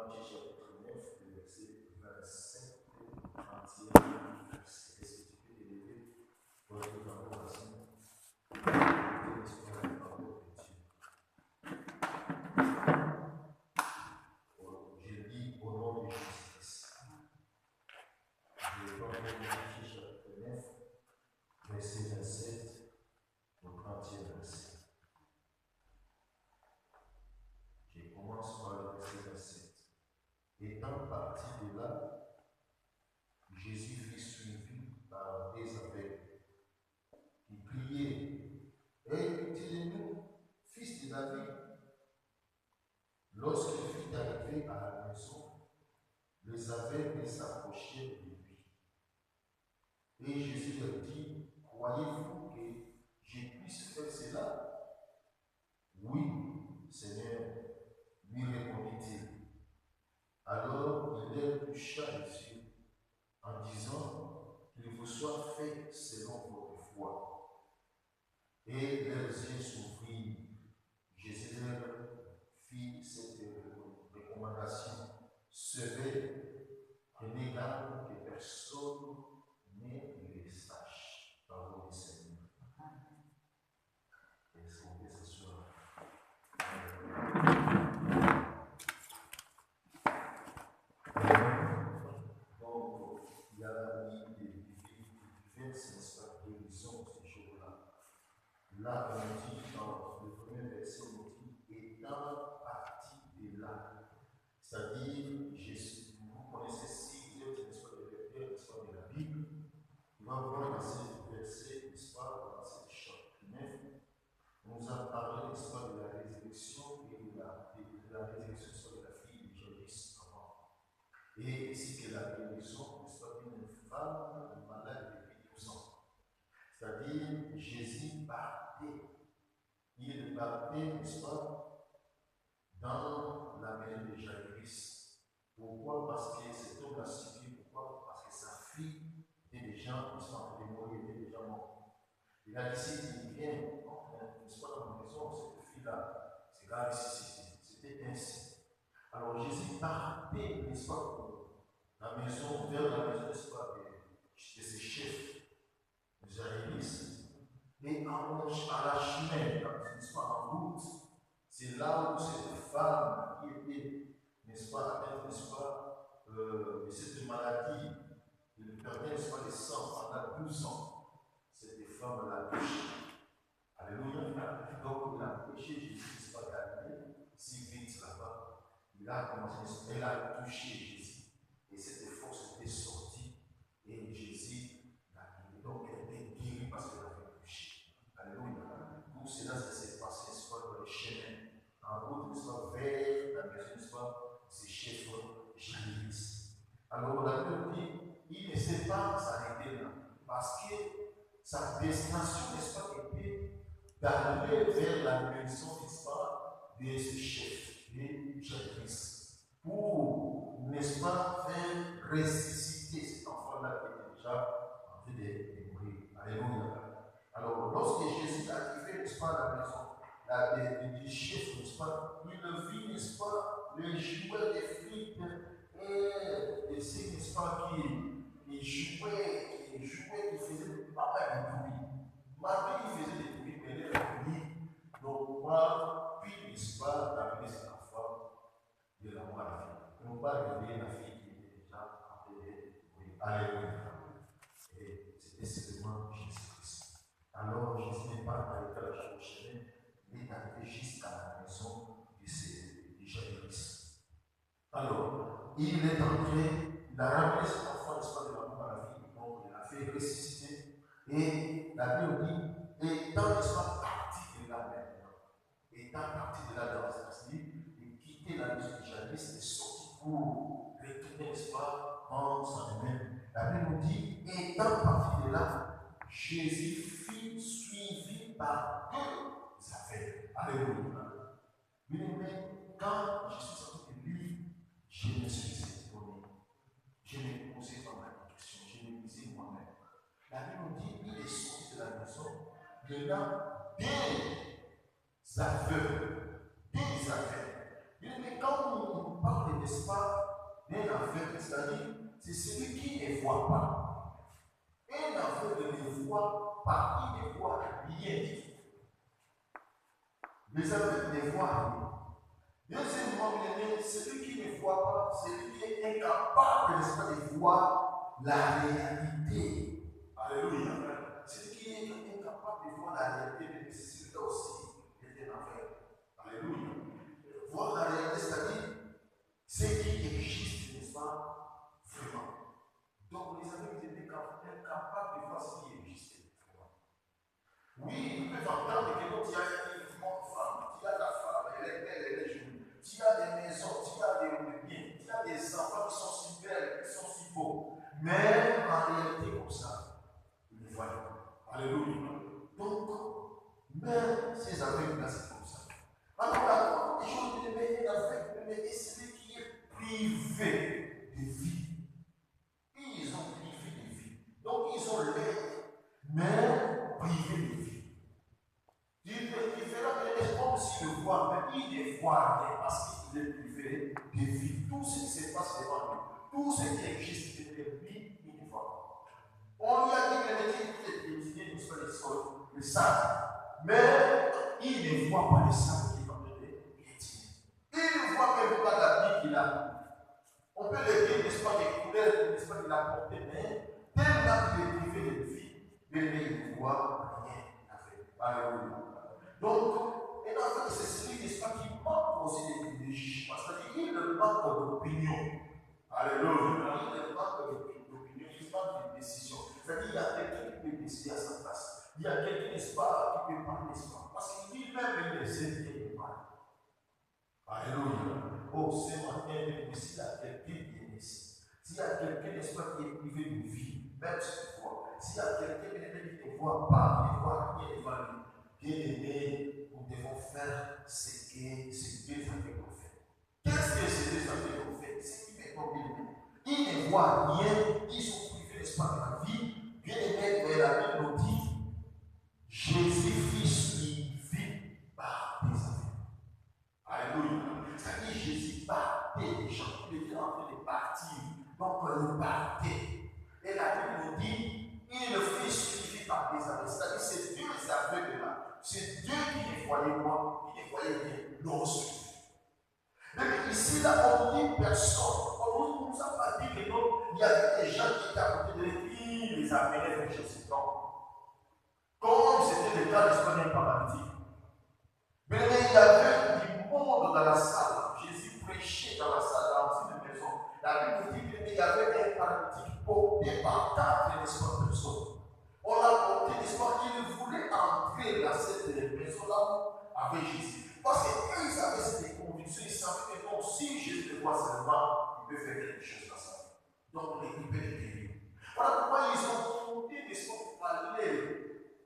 Matthieu chapitre 9, le verset 27 et 31 verset. Est-ce que tu peux élever votre paroisse? Je lis au nom de Jésus-Christ. Je vais prendre Matthieu chapitre 9, verset 27 au 31 verset. Je commence par le verset 27. Étant parti de là, Jésus fut suivi par des aveugles qui criaient: Aie pitié de nous, fils de David. Lorsqu'il fut arrivé à la maison, les aveugles s'approchèrent de lui. Et Jésus leur dit: Croyez-vous que je puisse faire cela? Oui, Seigneur, lui répondit-il. Alors il leur toucha les yeux en disant qu'il vous soit fait selon votre foi. Et leurs yeux s'ouvrirent. Jésus leur fit cette recommandation: Sevez, prenez garde que personne ne les sache. Parole du Seigneur. Est-ce qu'on peut s'asseoir? Donc, il y a diverses guérisons ces jours-là. Là, on dit dans le premier verset, on dit étant parti de là. C'est-à-dire, Jésus, vous connaissez si vous êtes, n'est-ce pas, le lecteur, n'est-ce pas, de la Bible, il va voir dans ces versets, n'est-ce pas, dans ce chapitre 9, on nous a parlé, n'est-ce pas, de la résurrection et de la résurrection de la fille de Jairus avant. Et ici que la guérison, n'est-ce pas, d'une femme malade depuis 12 ans. C'est-à-dire, Jésus partait. Il partait, n'est-ce pas, dans la maison de Jairus. Pourquoi? Parce que cet homme l'a suivi. Pourquoi? Parce que sa fille était déjà, n'est-ce pas, en train de mourir, était déjà morte. Il a dit, il vient, n'est-ce pas, dans la maison, cette fille-là, c'est grave ici, c'était ainsi. Alors Jésus partait, n'est-ce pas, pour la maison, vers la maison, n'est-ce pas, de ses chefs, de Jairus. Et à la chemin, n'est-ce pas, en route, c'est là où cette femme qui était, n'est-ce pas, atteinte, n'est-ce pas, de cette maladie, qui lui perdait, n'est-ce pas, le sang pendant 12 ans, cette femme l'a touché. Alléluia. Donc, il a touché Jésus, n'est-ce pas, Galilée, si vite là-bas. Il a commencé, elle a touché Jésus. Et cette force était sortie. Et Jésus l'a guéri. Donc, elle était guérie parce qu'elle avait touché. Alléluia. Tout cela, ça s'est passé, n'est-ce pas, dans les chemins. En route, n'est-ce pas, vers la maison, n'est-ce pas, ses chefs Jairus. Alors, la Bible dit, il ne s'est pas s'arrêter là. Parce que sa destination, n'est-ce pas, était d'aller vers la maison, n'est-ce pas, de ses chefs, de Jairus. Pour, n'est-ce pas, faire ressusciter cet enfant-là qui était déjà en train de mourir. Alléluia. Alors, lorsque Jésus est arrivé, n'est-ce pas, à la maison du chef, n'est-ce pas, il le vit, n'est-ce pas, les jouets des frites et ceux, n'est-ce pas, qui jouaient, qui faisaient pas mal de bruit. Malgré qu'ils faisaient des bruits, mais les bruits n'ont pas pu, n'est-ce pas, d'amener cet enfant de la mort à la vie. Ils n'ont pas réveillé la fille qui était déjà en train de mourir. Alléluia. Et c'était seulement Jésus-Christ. Alors Jésus n'est pas arrêté à la chemin, il est arrivé jusqu'à la maison de Jairus. Alors, il est entré, il a ramené cet enfant, n'est-ce pas, de la mort à la vie, donc il l'a fait ressusciter. Et la Bible dit, étant, n'est-ce pas, parti de là maintenant, étant parti de là dans cette vie, il quittait la maison de Jairus et sorti pour retourner, n'est-ce pas, en sa même. La Bible dit, étant parti de là, Jésus fut suivi par deux aveugles. Alléluia. Mais quand je suis sorti de lui, je me suis étonné. Je me posais pas mal de questions. Je me disais moi-même. La Bible dit, il est sorti de la maison. Il y a des aveugles. Des aveugles. Mais quand on parle n'est-ce pas, un aveugle, c'est-à-dire, c'est celui qui ne voit pas. Un aveugle ne voit pas, il ne voit rien du tout. Les aveugles ne voient rien. Deuxièmement, celui qui ne voit pas, celui qui est incapable, n'est-ce pas, de voir la réalité. Alléluia. Celui qui est incapable de voir la réalité, mais c'est celui-là aussi qui est un aveugle. Alléluia. Voir la réalité, c'est-à-dire ce qui existe, n'est-ce pas, vraiment. Donc les aveugles étaient incapables de voir ce qui existait. Oui, ils peuvent entendre que quand il y a un mouvement de femme, il y a la femme, elle est belle, elle est jolie. Il y a des maisons, il y a des biens, il y a des enfants qui sont si belles, qui sont si beaux. Mais en réalité, comme ça, ils ne voient pas. Alléluia. Donc, même ces aveugles-là, c'est comme ça. Alors, la première chose de l'aveugle, c'est celui qui est privé de vie. Ils ont privé de vie. Donc, ils ont l'aide, mais privé de vie. Il fera que comme s'il le voit, mais il ne voit rien parce qu'il est privé de vie. Tout ce qui se passe devant lui, tout ce qui existe devant lui, il ne voit pas. On lui a dit que le métier est nous soit le sable, mais il ne voit pas le sable qui est en train de piétiner. Il ne voit même pas la vie qu'il a. On peut le dire, n'est-ce pas, des couleurs, n'est-ce pas, qu'il a porté, mais tellement qu'il est privé de vie, mais il ne voit rien à faire. Alléluia. Donc, et en fait, c'est celui, n'est-ce pas, qui manque aussi des jugements. C'est-à-dire qu'il manque d'opinion. Alléluia. Il manque d'opinion, il manque de décision. C'est-à-dire qu'il y a quelqu'un qui peut décider à sa place. Il y a quelqu'un, n'est-ce pas, qui peut parler, n'est-ce pas. Parce qu'il lui-même, il sait qu'il peut parler. Alléluia. Oh, ce matin, même s'il y a quelqu'un qui est ici, s'il y a quelqu'un, n'est-ce pas, qui est privé de vie, même si tu vois, s'il y a quelqu'un qui ne voit pas, qui ne voit rien devant lui, bien-aimés, nous devons faire ce que ces deux aveugles ont fait. Qu'est-ce que ces deux aveugles ont fait? C'est qu'ils m'ont bien-aimés. Ils ne voient rien, ils sont privés, n'est-ce pas, de la vie. Bien-aimés, mais la Bible nous dit Jésus-Fils, il vit par des aveugles. Alléluia. C'est-à-dire Jésus partait des gens. Il était en train de partir. Donc, il partait. Et la Bible nous dit il est le Fils qui vit par des aveugles. C'est-à-dire ces deux aveugles-là. C'est Dieu qui les voyait moi, qui les voyait bien, l'ont suivi. Mais ici, là, on dit personne. On ne nous a pas dit que non, il y avait des gens qui étaient à côté de lui, qui les amenaient vers Jésus. Non. Comme c'était le cas d'Espagne paralytique. Mais il y avait du monde dans la salle. Jésus prêchait dans la salle, dans une maison. La Bible dit qu'il y avait un paralytique porté par 4 personnes. On a compté l'histoire qu'il voulait entrer dans cette maison-là avec Jésus. Parce qu'ils avaient cette conviction, ils savaient que non, si Jésus le voit seulement, il peut faire quelque chose dans sa vie. Donc, il peut les guérir. Voilà pourquoi ils ont compté, n'est-ce pas, pour aller,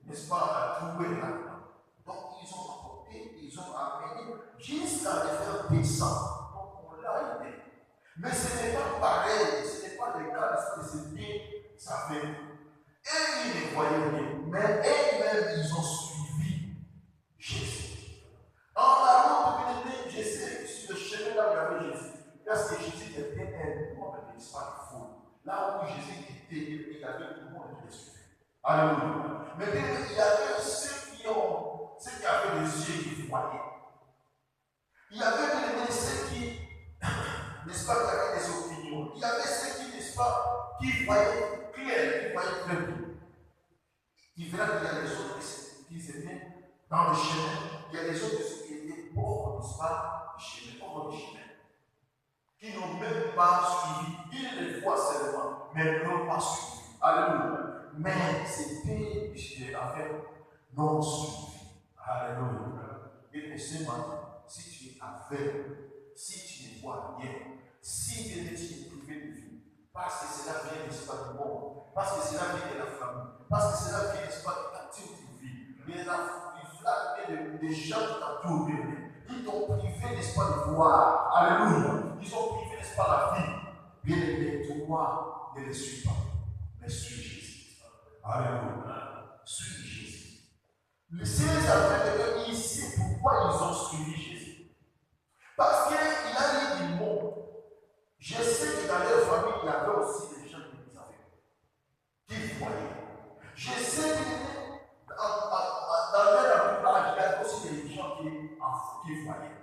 n'est-ce pas, trouver là-dedans. Donc, ils ont apporté, ils ont amené jusqu'à les faire descendre. Donc, on l'a aidé. Mais ce n'est pas pareil, ce n'est pas le cas de ce que ça fait. Et ils ne voyaient rien, mais eux-mêmes, ils ont suivi Jésus. En allant de Jésus, sur le chemin là où il y avait Jésus, parce que Jésus était un homme de l'espace fou. Là où Jésus était, il y avait tout le monde qui le suivait. Alléluia. Mais il y avait ceux qui avaient des yeux qui voyaient. Il y avait ceux qui, n'est-ce pas, qui avaient des opinions. Il y avait ceux qui, n'est-ce pas, qui voyaient clair, qui voyaient très bien. Il verra qu'il y a des autres qui étaient dans le chemin. Il y a des autres qui étaient hors, n'est-ce pas, du chemin, hors du chemin. Qui n'ont même pas suivi. Ils les voient seulement, mais n'ont pas suivi. Alléluia. Mais c'était des affaires non suivies. Alléluia. Et ce matin, si tu es aveugle, si tu ne vois rien, si tu es privé de vie, parce que cela vient, n'est-ce pas, du monde, parce que cela vient de la famille, parce que cela vient, n'est-ce pas, de ta petite vie, mais la flamme des gens qui t'entourent, ils t'ont privé, n'est-ce pas, de voir. Alléluia. Ils ont privé, n'est-ce pas, la vie. Bien aimé, toi, ne les suis pas, mais suis Jésus. Alléluia. Suis Jésus. Ces aveugles ici, pourquoi ils ont suivi Jésus? Parce qu'il a dit du monde. Je sais que dans leur famille, il y avait aussi des gens qui savaient, qui voyaient. Je sais que dans leur entourage, il y avait aussi des gens qui voyaient.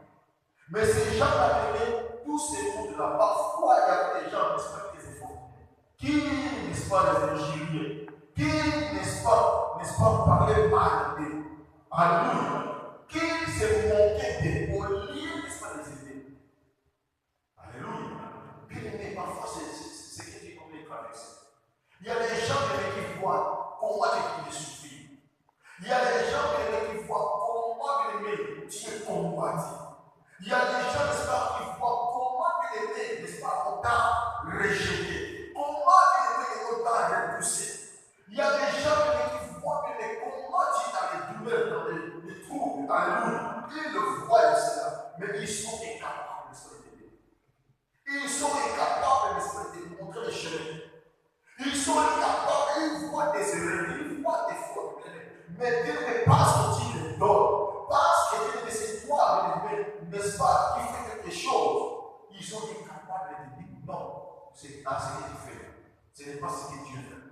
Mais ces gens-là venaient tous ces mondes-là. Parfois, il y avait des gens, n'est-ce pas, des efforts, qui, n'est-ce pas, les ingénieurs, qui, n'est-ce pas, parlaient mal d'eux. Alléluia. Qui se moquaient d'eux au lieu, n'est-ce pas, les aider. Alléluia. Bien aimé, parfois, c'est ce qui est comme les traversées. Il y a des gens qui voient comment tu es souffrir. Il y a des gens qui voient comment tu es combattu. Il y a des gens, n'est-ce pas, qui voient comment bien-aimé, n'est-ce pas, on t'a rejeté. Comment bien-aimé, on t'a repoussé. Il y a des gens qui voient bien-aimé, comment tu as les douleurs dans les troubles. Alléluia. Ils le voient cela, mais ils sont incapables, n'est-ce pas, d'aider. Ils sont incapables, n'est-ce pas, de montrer le chemin. Ils sont incapables, ils voient des erreurs, ils voient des fautes. Mais Dieu n'est pas sorti de l'ordre. Parce que c'est toi, n'est-ce pas, qui fait quelque chose. Ils sont incapables de dire non, c'est pas ce que tu fais. Ce n'est pas ce que Dieu fait.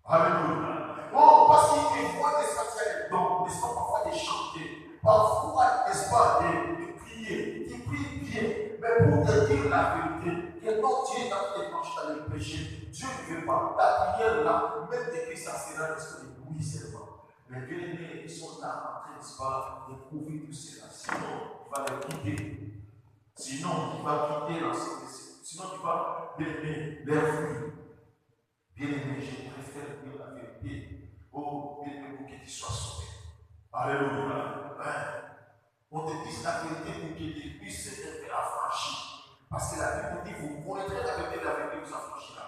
Alléluia. Oh, parce qu'ils voient des sacrifices, donc, n'est-ce pas, parfois de chanter, parfois, n'est-ce pas, de prier, qui prient bien, mais pour te dire la vérité, que non, Dieu est dans tes manches dans le péché. Dieu ne veut pas. Ta prière là, même de ça sera, n'est-ce pas, de oui seulement. Mais bien aimés, ils sont là en train, n'est-ce pas, de prouver tout cela. Sinon, il va les quitter. Sinon, il va quitter l'ensemble. Sinon, il va bien aimer leur fruit. Bien aimé, je préfère dire la vérité. Oh, bien aimé, pour que tu sois sauvé. Alléluia. On te dit la vérité pour que tu puisses être affranchi. Parce que la Bible dit, vous connaîtrez la vérité vous affranchira.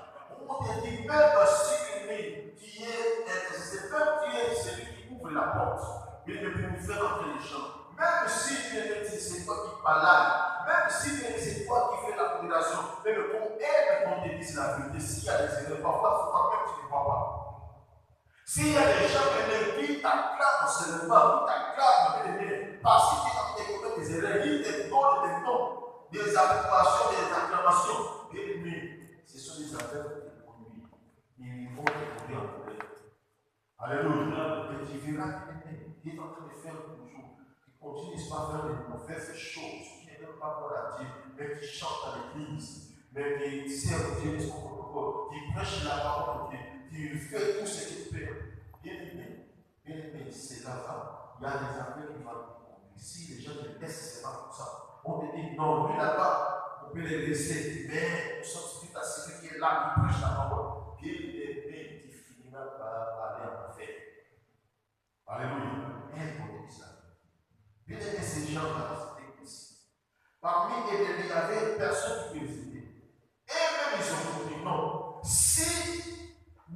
On te dit, même si l'ennemi qui est, c'est même qui est celui qui ouvre la porte, il ne peut nous faire entrer les gens. Même si c'est toi qui parles, même si c'est toi qui fais la condamnation, mais le bon aime qu'on te dise la vérité. S'il y a des erreurs, parfois même tu ne crois pas. S'il y a des gens qui t'acclament seulement, qui t'acclament, parce qu'ils t'ont commis des erreurs, ils te donnent des noms, des approbations, des acclamations. Bien aimé, ce sont des affaires qui te conduisent. Ils vont te conduire en colère. Alléluia. Et tu verras qu'il est en train de faire toujours. Il continue pas à faire les mauvaises choses, qui ne donnent pas gloire à Dieu, mais qui chante à l'église, mais qui sert Dieu de son protocole, qui prêche la parole de Dieu, qui fait tout ce qu'il fait. Bien aimé, c'est là-bas. Il y a des affaires qui vont nous conduire. Si les gens te laissent, c'est pas comme ça. On te dit non, lui là-bas, on peut les laisser, mais nous sommes tout à celui qui est là, qui prêche la parole. Bien aimé, tu finiras par aller en enfer. Alléluia. On dit ça. Bien aimé, ces gens-là, c'était ici. Parmi eux, il n'y avait personne qui les aidait. Et même ils ont dit non. Si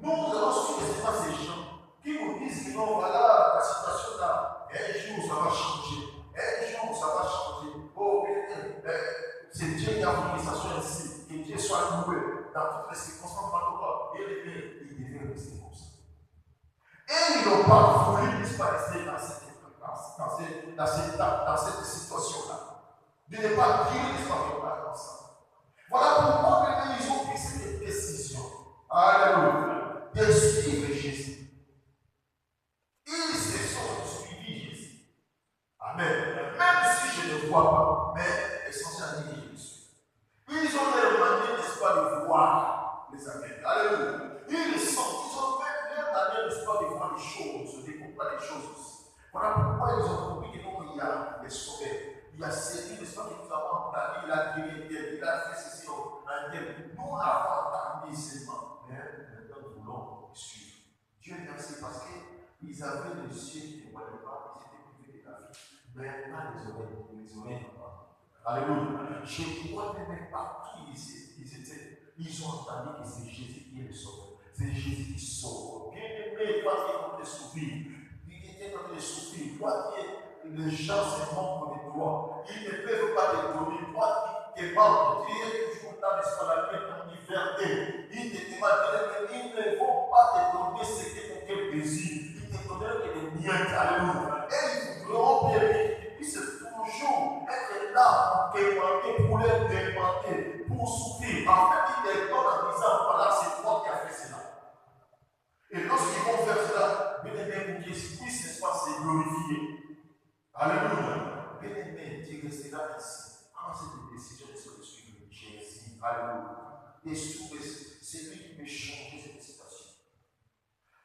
nous allons suivre ces gens qui nous disent que non, voilà la situation là, un jour ça va changer. Un jour ça va changer. Oh, c'est Dieu qui a voulu que ça soit ainsi. Que Dieu soit loué dans toutes les circonstances. Bien aimé, il devait rester comme ça. Et ils n'ont pas voulu disparaître dans cette situation-là. De ne pas dire l'histoire comme ça. Voilà pourquoi ils ont pris cette décision. Alléluia. De suivre Jésus. Ils se sont suivis Jésus. Amen. Même si je ne vois pas, mais essentiellement je le suis. Ils ont demandé, n'est-ce pas, de voir les amis. Alléluia. Ils sont, ils ont même manière, n'est-ce pas, de voir les choses, de comprendre les choses aussi. Voilà pourquoi ils ont compris que non, il y a des sauveurs. Il y a celui, n'est-ce pas, que nous avons entendu, il a guéri, il a fait ceci en tel. Nous l'avons entendu seulement, mais maintenant nous voulons suivre. Dieu merci parce qu'ils avaient les yeux qui ne voyaient pas, ils étaient privés de la vie. Mais pas les oreilles non pas. Alléluia. Je crois même pas qui ils étaient. Ils ont entendu que c'est Jésus qui est le sauveur. C'est Jésus qui sauve. Bien aimé, toi qui es en train de souffrir, qui est en train de souffrir, toi qui es les gens se moquent de toi. Ils ne peuvent pas te donner. Toi qui es mort, tu es toujours dans l'escalade en liberté. Ils te demandent, ils ne vont pas te donner ce que tu désires. Ils te donneront que des miettes. Alléluia. Et ils voudront bien que tu puisses toujours être là pour demander, pour leur demander, pour pour souffrir. En fait, il les donne en disant, voilà, c'est toi qui as fait cela. Et lorsqu'ils vont faire cela, bien aimé, pour qu'ils puissent, n'est-ce pas, se glorifier. Alléluia. Bien aimé, tu resteras ici. Prends cette décision de suivre Jésus. Alléluia. Et suivre, c'est lui qui peut changer cette situation.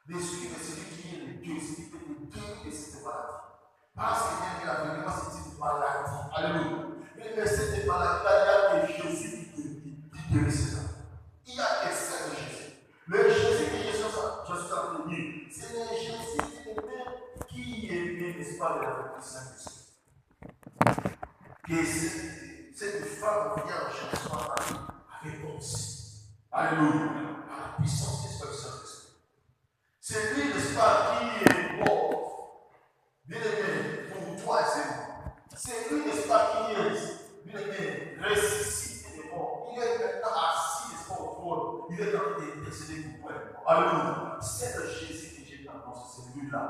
De suivre celui qui est le Dieu, celui qui peut te guérir de cette maladie. Parce que bien aimé, la vérité, c'est une maladie. Alléluia. Mais cette maladie-là, il y a que Jésus qui guérit cela. Il y a que ça de Jésus. Le Jésus que Jésus a donné, c'est le Jésus qui est né, n'est-ce pas, de la vérité Saint-Esprit. Que cette femme vient en cherchant à réponse. Alléluia. À la puissance de l'Esprit Saint-Esprit. C'est lui, n'est-ce pas, qui est mort. Bien aimé, pour toi et c'est moi. C'est lui, n'est-ce pas, qui est, bien aimé, ressuscité des morts. Il est maintenant assis, n'est-ce pas, au trône. Il est en train d'intercéder pour toi. Alléluia. C'est le Jésus que j'ai annoncé, c'est lui-là.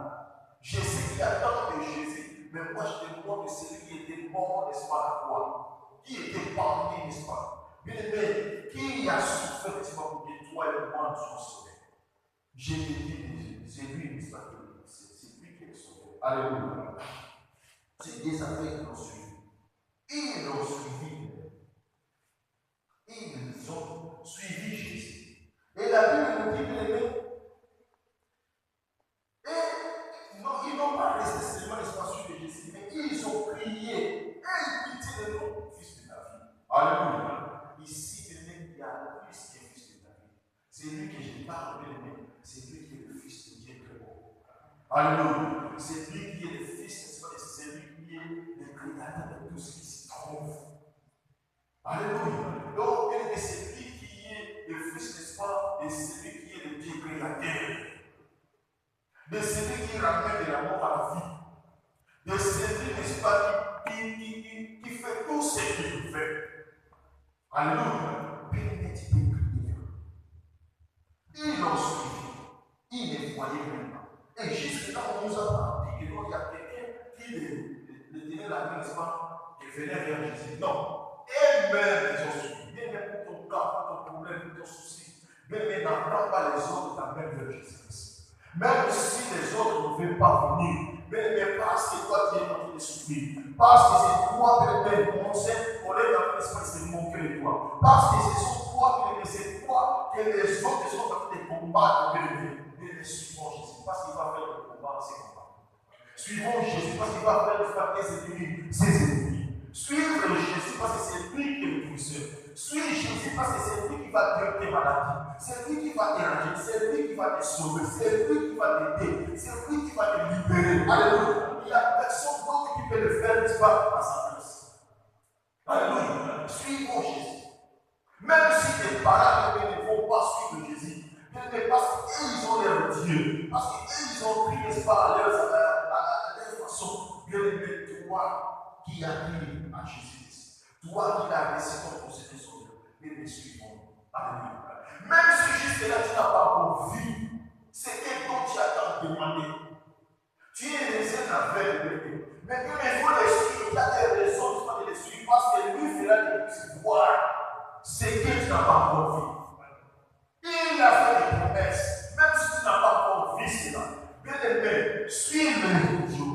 Jésus qui attend de Jésus. Mais moi, je te demande de celui qui était mort, n'est-ce pas, à la croix. Qui était parmi, n'est-ce pas. Bien aimé, qui a souffert, n'est-ce pas, pour que toi et moi nous soyons sauvés. J'ai dit, c'est lui, n'est-ce pas, c'est lui qui est sauvé. Alléluia. C'est des affaires qui l'ont suivi. Ils l'ont suivi. Ils ont suivi Jésus. Et la Bible nous dit, bien aimé, et non, ils n'ont pas resté seulement l'espace de Jésus, mais ils ont prié. Et ils pitié le nom, fils de David. Alléluia. Ici, il y a plus qu'un fils de David. C'est lui que je parle, bien aimé. C'est lui qui est le fils de Dieu très beau. Alléluia. C'est lui qui est le fils, c'est lui qui est le créateur de tout ce qui se trouve. Alléluia. Donc, c'est lui qui est le fils, n'est-ce pas, et c'est lui qui est le Dieu créateur. De celui qui ramène de la mort à la vie. De celui, n'est-ce pas, qui fait tout ce qu'il fait. Alléluia. Bien-aimé, tu peux prier. Ils l'ont suivi. Ils ne voyaient même pas. Et jusque là, on nous a dit qu'il y a quelqu'un qui le tenait la main, n'est-ce pas, et venait vers Jésus. Non. Eux-mêmes, ils ont suivi. Bien, mais pour ton cas, pour ton problème, pour ton souci. Mais n'attends pas les autres t'amènent vers Jésus. Même si les autres ne veulent pas venir, mais parce que toi tu es en train de souffrir, parce que c'est toi, Père, mon Seigneur, on est dans l'esprit, c'est moquer de toi. Parce que c'est toi, c'est toi que les autres sont en train de combattre, mais suivons Jésus, parce qu'il va faire le combat, ces combats. Suivons Jésus, parce qu'il va faire le frapper ses ennemis, ses ennemis. Suivre Jésus, parce que c'est lui qui est le puissant. Suis Jésus parce que c'est lui qui va guérir tes maladies. C'est lui qui va t'éranger. C'est lui qui va te sauver. C'est lui qui va t'aider. C'est lui qui va te libérer. Alléluia. Il n'y a personne d'autre qui peut le faire, n'est-ce pas, à sa place. Alléluia. Suivons Jésus. Même si tes parents ne vont pas suivre Jésus, mais parce qu'ils ont leur Dieu, parce qu'ils ont pris, n'est-ce pas, à leur façon, bien aimé, toi qui as pris à Jésus, toi qui as laissé ton procédé sur lui, mais suivons. Alléluia. Même si jusque-là tu n'as pas encore vu, c'est que dont tu as tant demandé. Tu es laissé avec lui. Mais que les fois les suivre, tu as des raisons de les suivre parce que lui fera que tu puisses voir ce que tu n'as pas encore vu. Il a fait des promesses, même si tu n'as pas encore vu cela. Bien aimé, suis-le, Dieu.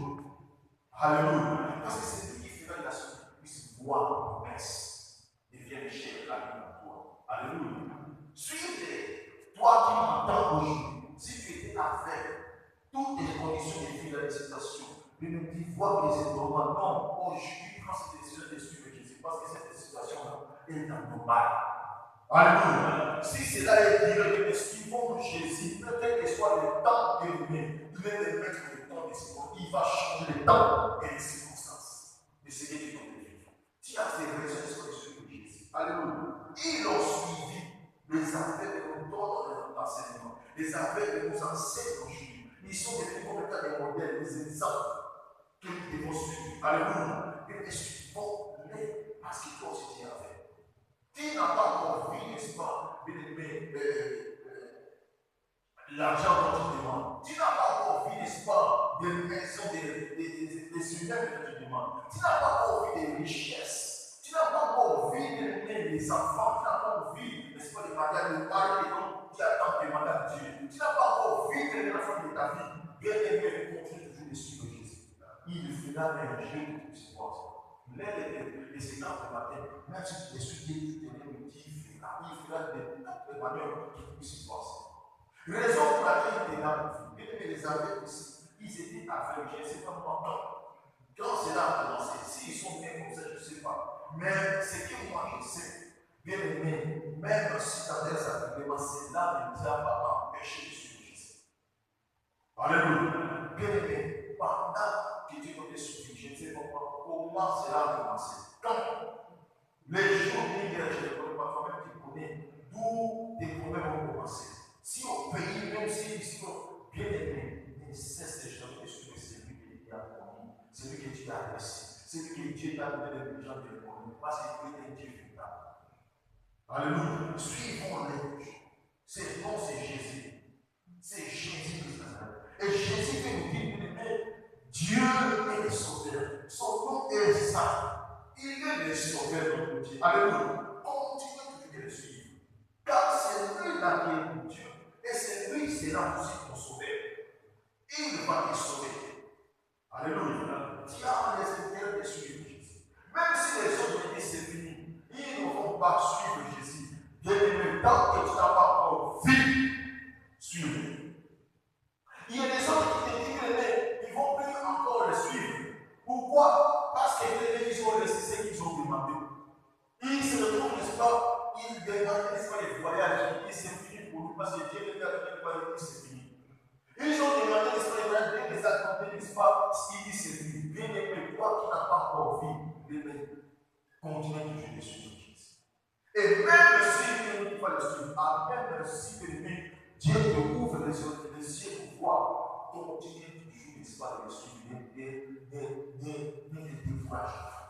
Alléluia. Parce que c'est lui qui fera que tu puisses voir la promesse et vienne chercher la vie en toi. Alléluia. Suis-le. Toi qui m'entends aujourd'hui, si tu étais aveugle, toutes les conditions de vie de la situation, de nous dire voir que c'est normal. Non, aujourd'hui, prends cette décision de suivre Jésus parce que cette situation-là est anormale. Alléluia. Si cela est dire que nous suivons Jésus, peut-être que soit le temps élevé, il est le maître du temps des secondes. Il va changer le temps et les circonstances de ce que tu dois vivre. Tu as des raisons de suivre Jésus. Alléluia. Ils ont suivi les affaires de nous donnent l'enseignement, les affaires de nous enseignent aujourd'hui. Ils sont devenus comme étant des modèles, des exemples que nous devons suivre. Alléluia. Et nous suivons-les parce qu'ils doivent se dire avec. Tu n'as pas encore vu, n'est-ce pas, l'argent dont tu demandes. Tu n'as pas encore vu, n'est-ce pas, des maisons, des humains que tu demandes. Tu n'as pas encore vu des richesses. Tu n'as pas encore vu des enfants. Tu n'as n'est-ce pas, de mariage, de mariage, tu attends de demander à Dieu. Tu n'as pas encore vu que la fin de ta vie, bien aimé, continue toujours de suivre Jésus. Il fera un jeu de puissance. Les séquences de matin, même si tu étudies, tu te lèves, il fera des manières qui puissent se passer. Raison pour laquelle il était là, bien aimé, les aveugles ici, ils étaient aveugles, je ne sais pas pourquoi. Quand cela a commencé, s'ils sont bien comme ça, je ne sais pas. Mais ce que moi je sais, bien aimé, même si ta tête s'appelle, cela ne t'a pas empêché de suivre Jésus. Alléluia. Bien aimé, pendant que Dieu t'avait suivi, je ne sais pas comment cela a commencé. Quand les jours d'hier, je ne connais pas toi-même, tu connais d'où tes problèmes ont commencé. Si au pays, même si ici, bien aimé, ne cesse jamais de suivre celui qui t'a promis, celui que Dieu t'a adressé, celui que Dieu t'a donné de gens de l'économie, parce que Dieu est Dieu véritable. Alléluia. Suivons-les. C'est non, c'est Jésus. C'est Jésus de Nazareth. Et Jésus fait nous dire, Dieu est le sauveur. Son nom est saint. Il est le sauveur de notre Dieu. Alléluia. Continuez toujours de le suivre. Car c'est lui là qui est mon Dieu. Et c'est lui qui sera aussi ton sauveur. Il va te sauver. Alléluia. Tu as l'esprit de suivre Jésus. Même si les autres disent c'est fini, ils ne vont pas suivre Jésus. Bien aimé, tant que tu n'as pas encore vu, suivre. Il y a des autres qui te disent qu'ils ne vont plus encore le suivre. Pourquoi? Parce qu'ils ont laissé ce qu'ils ont demandé. Ils se retrouvent, n'est-ce pas? Ils demandent, n'est-ce pas, les voyages. Et c'est fini pour nous parce que Dieu les a donné quoi, il dit c'est fini. Ils ont demandé, n'est-ce pas, les voyages, les attendez, n'est-ce pas? Il dit c'est fini. Bien aimé, toi qui n'as pas encore vu, continue toujours de suivre Jésus. Et même si tu ne peux pas le suivre, même si Dieu te ouvre les yeux pour voir, continue toujours, n'est-ce pas, de le suivre. Ne te décourage pas.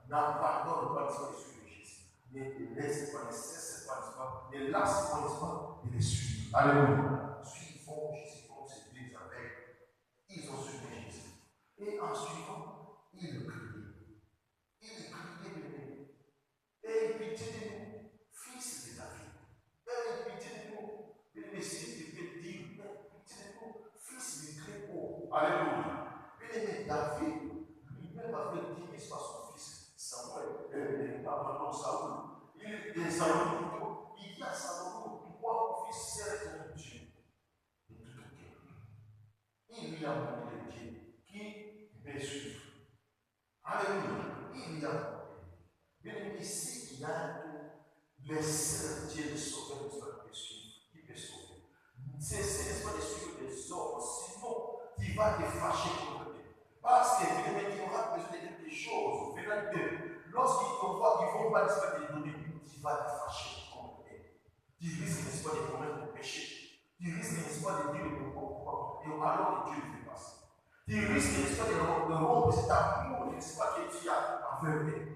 N'abandonne pas, n'est-ce pas, de suivre Jésus. Ne te laisse pas, ne cesse pas, n'est-ce pas, ne lasse pas, n'est-ce pas, de le suivre. Alléluia. Suivons Jésus comme ces deux aveugles. Ils ont suivi Jésus. Et en suivant, ils le criaient. Ils criaient de nous. Et pitié de nous, fils de David. Et pitié de nous, le Messie te fait dire, pitié de nous, fils de Très-Haut. Alléluia. Et David, lui-même avait dit, n'est-ce pas, son fils Samuel, pardon, Saoul. Il est Saoul plutôt. Il dit à Saoul, toi, mon fils, c'est ton Dieu de tout ton cœur. Il lui a montré Dieu qui peut suivre. Alléluia. Il lui a montré. Bien aimé, ici, il y a les seuls Dieu de sauver, qui peut sauver. Cessez, n'est-ce pas, de suivre les hommes, sinon tu vas te fâcher contre eux. Parce que bien aimé, tu auras besoin de quelque chose venant d'eux. Lorsqu'ils te voient, ils ne vont pas, n'est-ce pas, te donner, tu vas te fâcher contre eux. Tu risques, n'est-ce pas, de commettre le péché. Tu risques, n'est-ce pas, de dire le pourquoi. Et alors que Dieu le fait passer. Tu risques, n'est-ce pas, de rompre cet amour, n'est-ce pas, que tu as envers eux.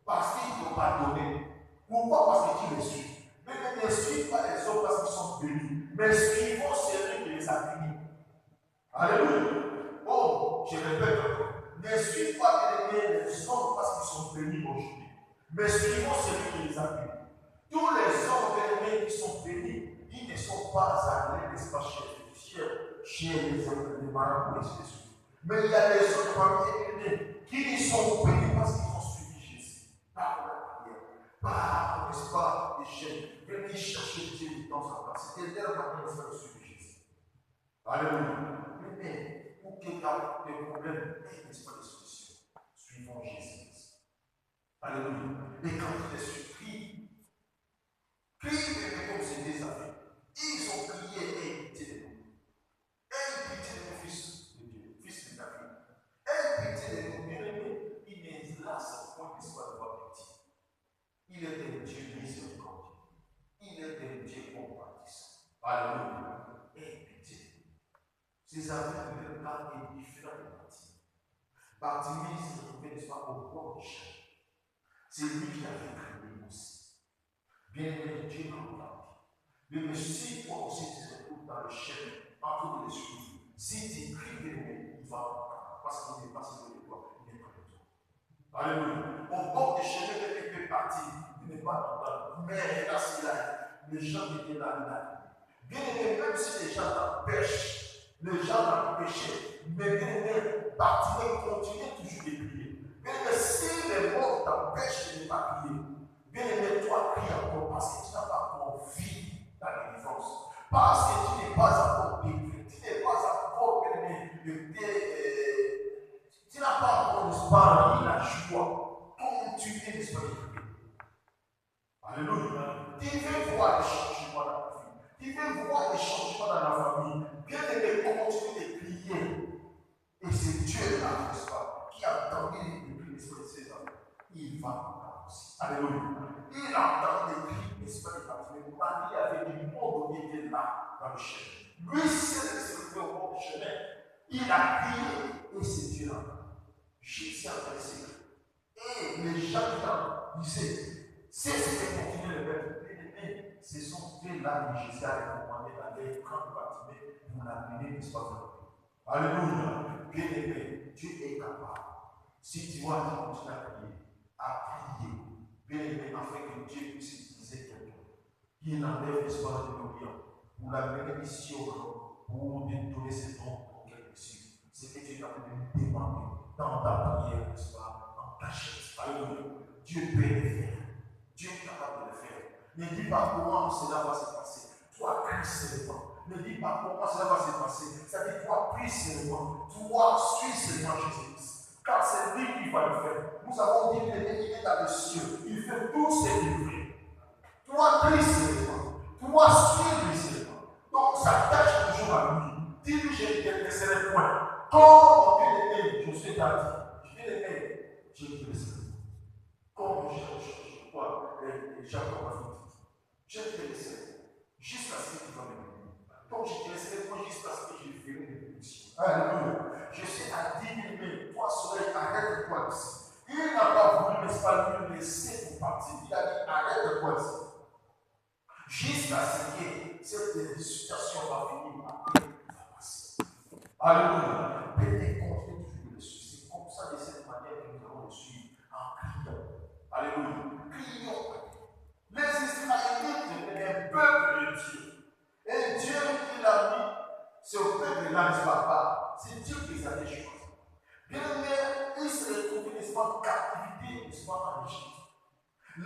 Parce qu'ils ne t'ont pas donné. Pourquoi? Parce que tu les suis. Mais ne suis pas les hommes parce qu'ils sont bénis. Mais suivons celui qui les a bénis. Alléluia. Oh, je répète encore. Ne suis pas les hommes parce qu'ils sont bénis aujourd'hui. Mais suivons celui qui les a bénis. Tous les hommes bénis qui sont bénis, ils ne sont pas allés, n'est-ce pas, chez les marabouts, et ainsi de suite. Mais il y a des autres parmi les qui sont bénis parce qu'ils ont suivi Jésus. Par la prière, par, n'est-ce pas, les chaînes. Venez chercher Dieu dans sa place. C'était leur manière de faire suivre Jésus. Alléluia. Mais pour qu'il y ait des problèmes, n'est-ce pas, des solutions, suivons Jésus. Alléluia. Et quand il est surpris, crie comme c'est des affaires. Ils ont prié et pitié de nous. Et pitié de mon fils de Dieu, fils de David. Et pitié de nous, bien-aimés. Il n'est là sans point de soit d'avoir pitié. Il est un Dieu miséricordieux. Il est un Dieu compatissant. Alléluia. Et pitié. Ces affaires de l'âme est différent de Bartimée. Bartimée se trouvait, n'est-ce pas, au bord du chemin. C'est lui qui avait créé aussi. Bien-aimé, Dieu m'a entendu. Mais si toi aussi tu te retrouves dans le chemin, en train de les suivre, si tu cries de lui, il va t'entendre. Parce qu'il n'est pas si de toi, il est près de toi. Alléluia. Au bord du chemin, il peut partir, il n'est pas t'entendre. Mais là, s'il a les gens qui étaient là. Bien aimé, même si les gens t'empêchent, les gens t'empêchaient, mais bien aimé, Bartimée continue toujours de prier. Bien aimé, si les morts t'empêchent de ne pas prier, bien aimé, toi prie encore parce que tu n'as pas encore vu la délivrance. Parce que tu n'es pas encore délivré, tu n'es pas encore, bien aimé, tu n'as pas encore, n'est-ce pas, la joie, comme tu es, n'est-ce pas, de prier. Alléluia. Tu veux voir les changements dans ta vie. Tu veux voir les changements dans la famille. Bien aimé, continue de prier. Et c'est Dieu là, n'est-ce pas, qui a entendu les cris, n'est-ce pas, de ses enfants. Il va là aussi. Alléluia. Il a entendu les cris, n'est-ce pas, de Bartimée. Marie avait du monde qui était là dans le chemin. Lui, c'est le au bord du chemin. Il a prié et c'est Dieu là. Jésus a fait. Et les gens qui disaient, c'est ce que continue le peuple. Ce sont ceux-là que Jésus a recommandé d'aller prendre Bartimée pour l'amener, n'est-ce pas? Alléluia. Bien aimé, Dieu est capable. Si tu vas continuer à prier, bien aimé, afin que Dieu puisse utiliser quelqu'un qui n'enlève l'espoir de nos vies pour l'amener ici au monde, pour te donner ses dons pour quelque chose. C'est que Dieu est en train de nous demander dans ta prière, n'est-ce pas, en cachette. Alléluia. Dieu peut le faire. Dieu est capable de le faire. Ne dis pas comment cela va se passer. Toi, crie seulement. Ne dis pas comment cela va se passer. Ça dit, toi, prie seulement. Toi, suis seulement Jésus-Christ. Car c'est lui qui va le faire. Nous avons dit qu'il est dans les cieux. Il fait tout ce qu'il fait. Toi, prie seulement. Toi, suis-lui seulement. Donc, s'attache toujours à lui. Dis-lui, je ne te laisserai point. Comme mon bien-aimé, Josué t'a dit, bien-aimé, je ne te laisserai point. Comme Jacob a dit, je te laisserai jusqu'à ce que tu vas me bénir. Donc je te laisserai moi jusqu'à ce que je ferai des bénédictions. Alléluia. Je sais à 10 000 mais toi, soleil, arrête-toi ici. Il n'a pas voulu, n'est-ce pas, lui laisser pour partir. Il a dit, arrête-toi ici. Jusqu'à ce que cette situation va finir par va passer. Alléluia. Pété continue toujours de le suivre. C'est comme ça, de cette manière que nous allons le suivre en criant. Alléluia. Crions. Les Israélites étaient un peuple de Dieu. Et Dieu qui l'a mis, ce peuple-là, n'est-ce pas? C'est Dieu qui les a choisis. Bien aimé, ils se retrouvaient, n'est-ce pas, en captivité, n'est-ce pas, en Égypte.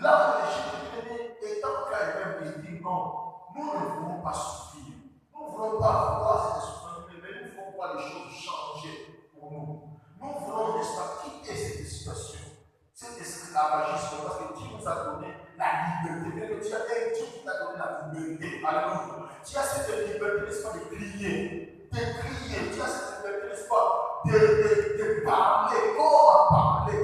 Là où l'Égypte, bien aimé, étant quand même, il dit non, nous ne voulons pas souffrir. Nous ne voulons pas voir cette souffrance, mais nous voulons voir les choses changer pour nous. Nous voulons, n'est-ce pas, quitter cette situation. Cet esclavagisme, parce que Dieu nous a donné la liberté. Tu as un Dieu qui t'a donné la liberté. Alléluia. Tu as cette liberté, n'est-ce pas, de crier. De crier. Tu as cette liberté, n'est-ce pas, de parler. Comment parler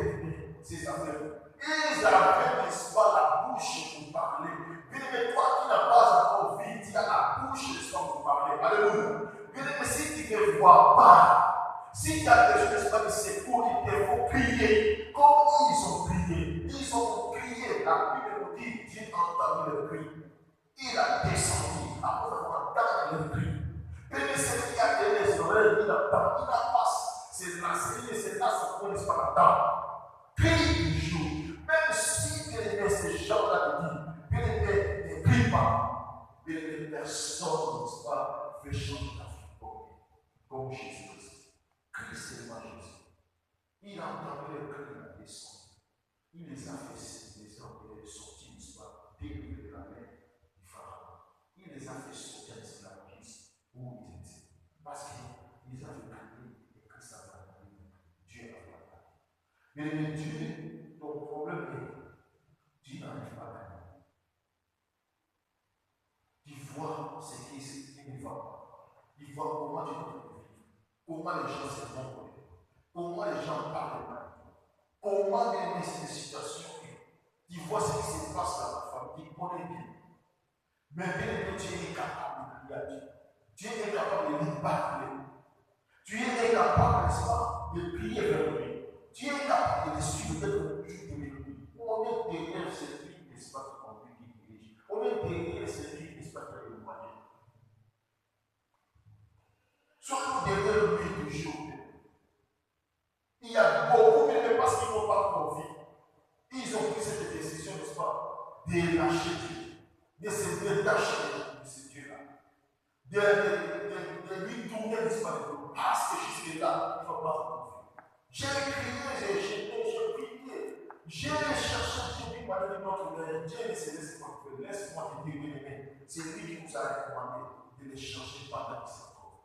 ces affaires? Ils avaient, n'est-ce pas, la bouche pour parler. Bien-aimé, toi qui n'as pas encore vu, tu as la bouche, n'est-ce pas, pour parler. Alléluia. Bien-aimé, si tu ne vois pas, si tu as des choses, n'est-ce pas, de secours, il te faut crier. Comme ils ont crié. Ils ont crié. La Bible nous dit, Dieu a entendu le cri. Il a descendu après avoir entendu le cri. Et celui qui a donné les oreilles, il attend, il en passe. C'est là, ça ne n'est pas attendre. Crie du jour. Même si ces gens-là te disent, bien aimé, ne crie pas. Bien aimé, personne, n'est-ce pas, fait changer ta vie comme Jésus-Christ. Christ est ma Jésus. Il a entendu le cri, il a descendu. Il les a fait sortir, n'est-ce pas, délivrer de la main du Pharaon. Il les a fait sortir de l'esclavagisme où ils étaient. Parce qu'ils avaient crié et Christ avait entendu. Dieu avait entendu. Mais Dieu, ton problème est, Dieu n'arrive pas à gagner. Tu vois ce qui ne va pas. Tu vois comment tu dois vivre. Comment les gens se font. Comment les gens parlent mal. Comment aimer cette situation. Tu vois ce qui se passe dans la famille. Tu connais bien. Mais bien, tu es capable de prier à Dieu. Tu es capable de lui parler. Tu es capable, n'est-ce pas, de prier vers lui. Tu es capable de le suivre dès que tu peux lui. On est derrière celui, n'est-ce pas, qui conduit, qui dirige. On est derrière celui, n'est-ce pas, qui a le moyen. Soyons derrière lui toujours. Il y a beaucoup, mais parce qu'ils n'ont pas encore vu. Ils ont pris cette décision, n'est-ce pas, de lâcher Dieu. de se détacher de ce Dieu-là, de lui tourner disponible. Parce que jusque-là, il ne faut pas se confier. J'ai crié, j'ai jeté, j'ai prié, j'ai cherché, j'ai dit, moi, Dieu ne se laisse pas faire. Laisse-moi te dire, bien-aimé, c'est lui qui nous a recommandé de les chercher pendant qu'ils sont encore.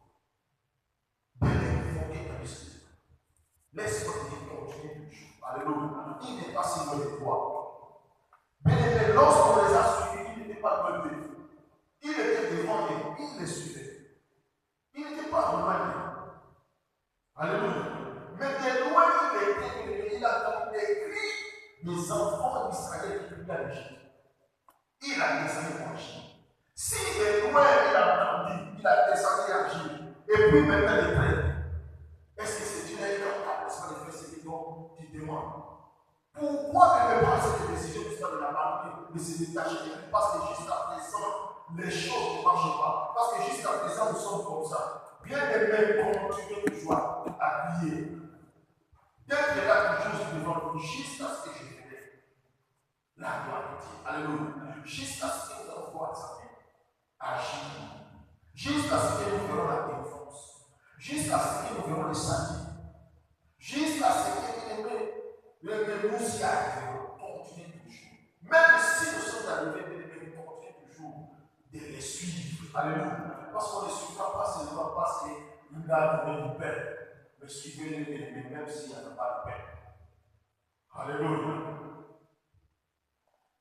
De les invoquer dans l'esprit. Laisse-moi te dire, continue toujours. Alléluia. Il n'est pas si loin de toi. Mais lorsqu'on les a suivis, il n'était pas loin d'eux. Il était devant eux, il les suivait. Il n'était pas loin d'eux. Alléluia. Mais de loin, il a écrit des enfants d'Israël qui vivaient à l'Égypte. Il a descendu en Égypte. Si de loin, il a entendu, il a descendu en Égypte. Et puis maintenant, il traite. Est-ce que c'est Dieu qui est capable de faire ce que tu demandes? Pourquoi ne pas cette décision de l'abandonner, de se détacher de lui? Parce que jusqu'à présent, les choses ne marchent pas. Parce que jusqu'à présent, nous sommes comme ça. Bien aimé, continuez toujours à prier. D'être là toujours devant lui, jusqu'à ce que je vienne. La gloire de Dieu. Alléluia. Jusqu'à ce que nous allons voir sa main agir. Jusqu'à ce que nous verrons la défense. Jusqu'à ce que nous verrons le salut. Jusqu'à ce que nous y arriverons. Continuez toujours. Même si nous sommes arrivés, nous continuons toujours de les suivre. Alléluia. Parce qu'on ne les suivra pas seulement parce qu'il a donné du pain. Mais suivez-les, même s'il n'y a pas de pain. Alléluia.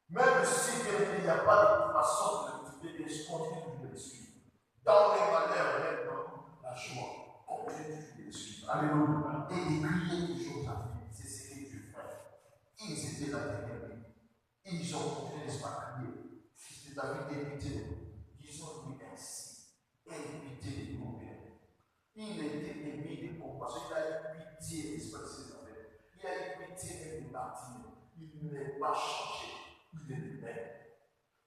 Même si il n'y a pas de façon de continuer de les suivre. Dans les malheurs, même dans la joie, continuez de les suivre. Alléluia. Et de crier toujours à Dieu. C'est ce que Dieu fait. Ils étaient là derrière lui. Ils ont continué à crier. C'était David évité. Disons-lui ainsi. Éviter de nous. Il était aimé de compassion. Il a eu pitié d'esprit de ses affaires. Il a eu pitié même de Martine. Il n'est pas changé. Il est le même.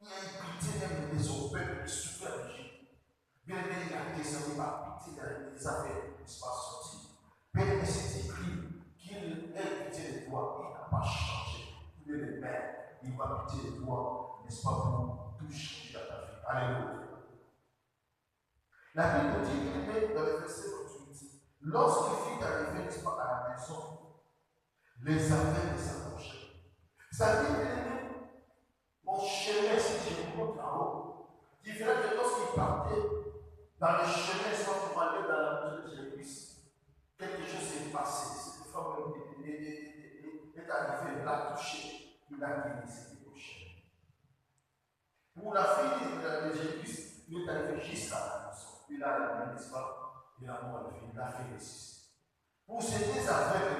Il a eu pitié même des opères, des supervigies. Bien aimé, il a descendu par pitié dans les affaires, n'est-ce pas, sorti. Bien aimé, c'est écrit qu'il ait pitié de toi. Il n'a pas changé. Il est le même. Il va pitié de toi, n'est-ce pas, pour tout changer dans ta vie. Alléluia. La Bible dit qu'il est dans le verset 28. Lorsqu'il fut arrivé, n'est-ce pas, à la maison, les affaires de sa prochaine. Ça dit que mon chemin, si je monte en haut, différent de lorsqu'il partait dans le chemin sans pour aller dans la maison de Jésus. Quelque chose s'est passé. Cette femme est arrivée, l'a touché, il a guéri cette prochaine. Pour la fille de Jésus, il est arrivé jusqu'à la maison. Il a la main, n'est-ce pas? Il a mort, il a fait le six. Pour ces deux affaires,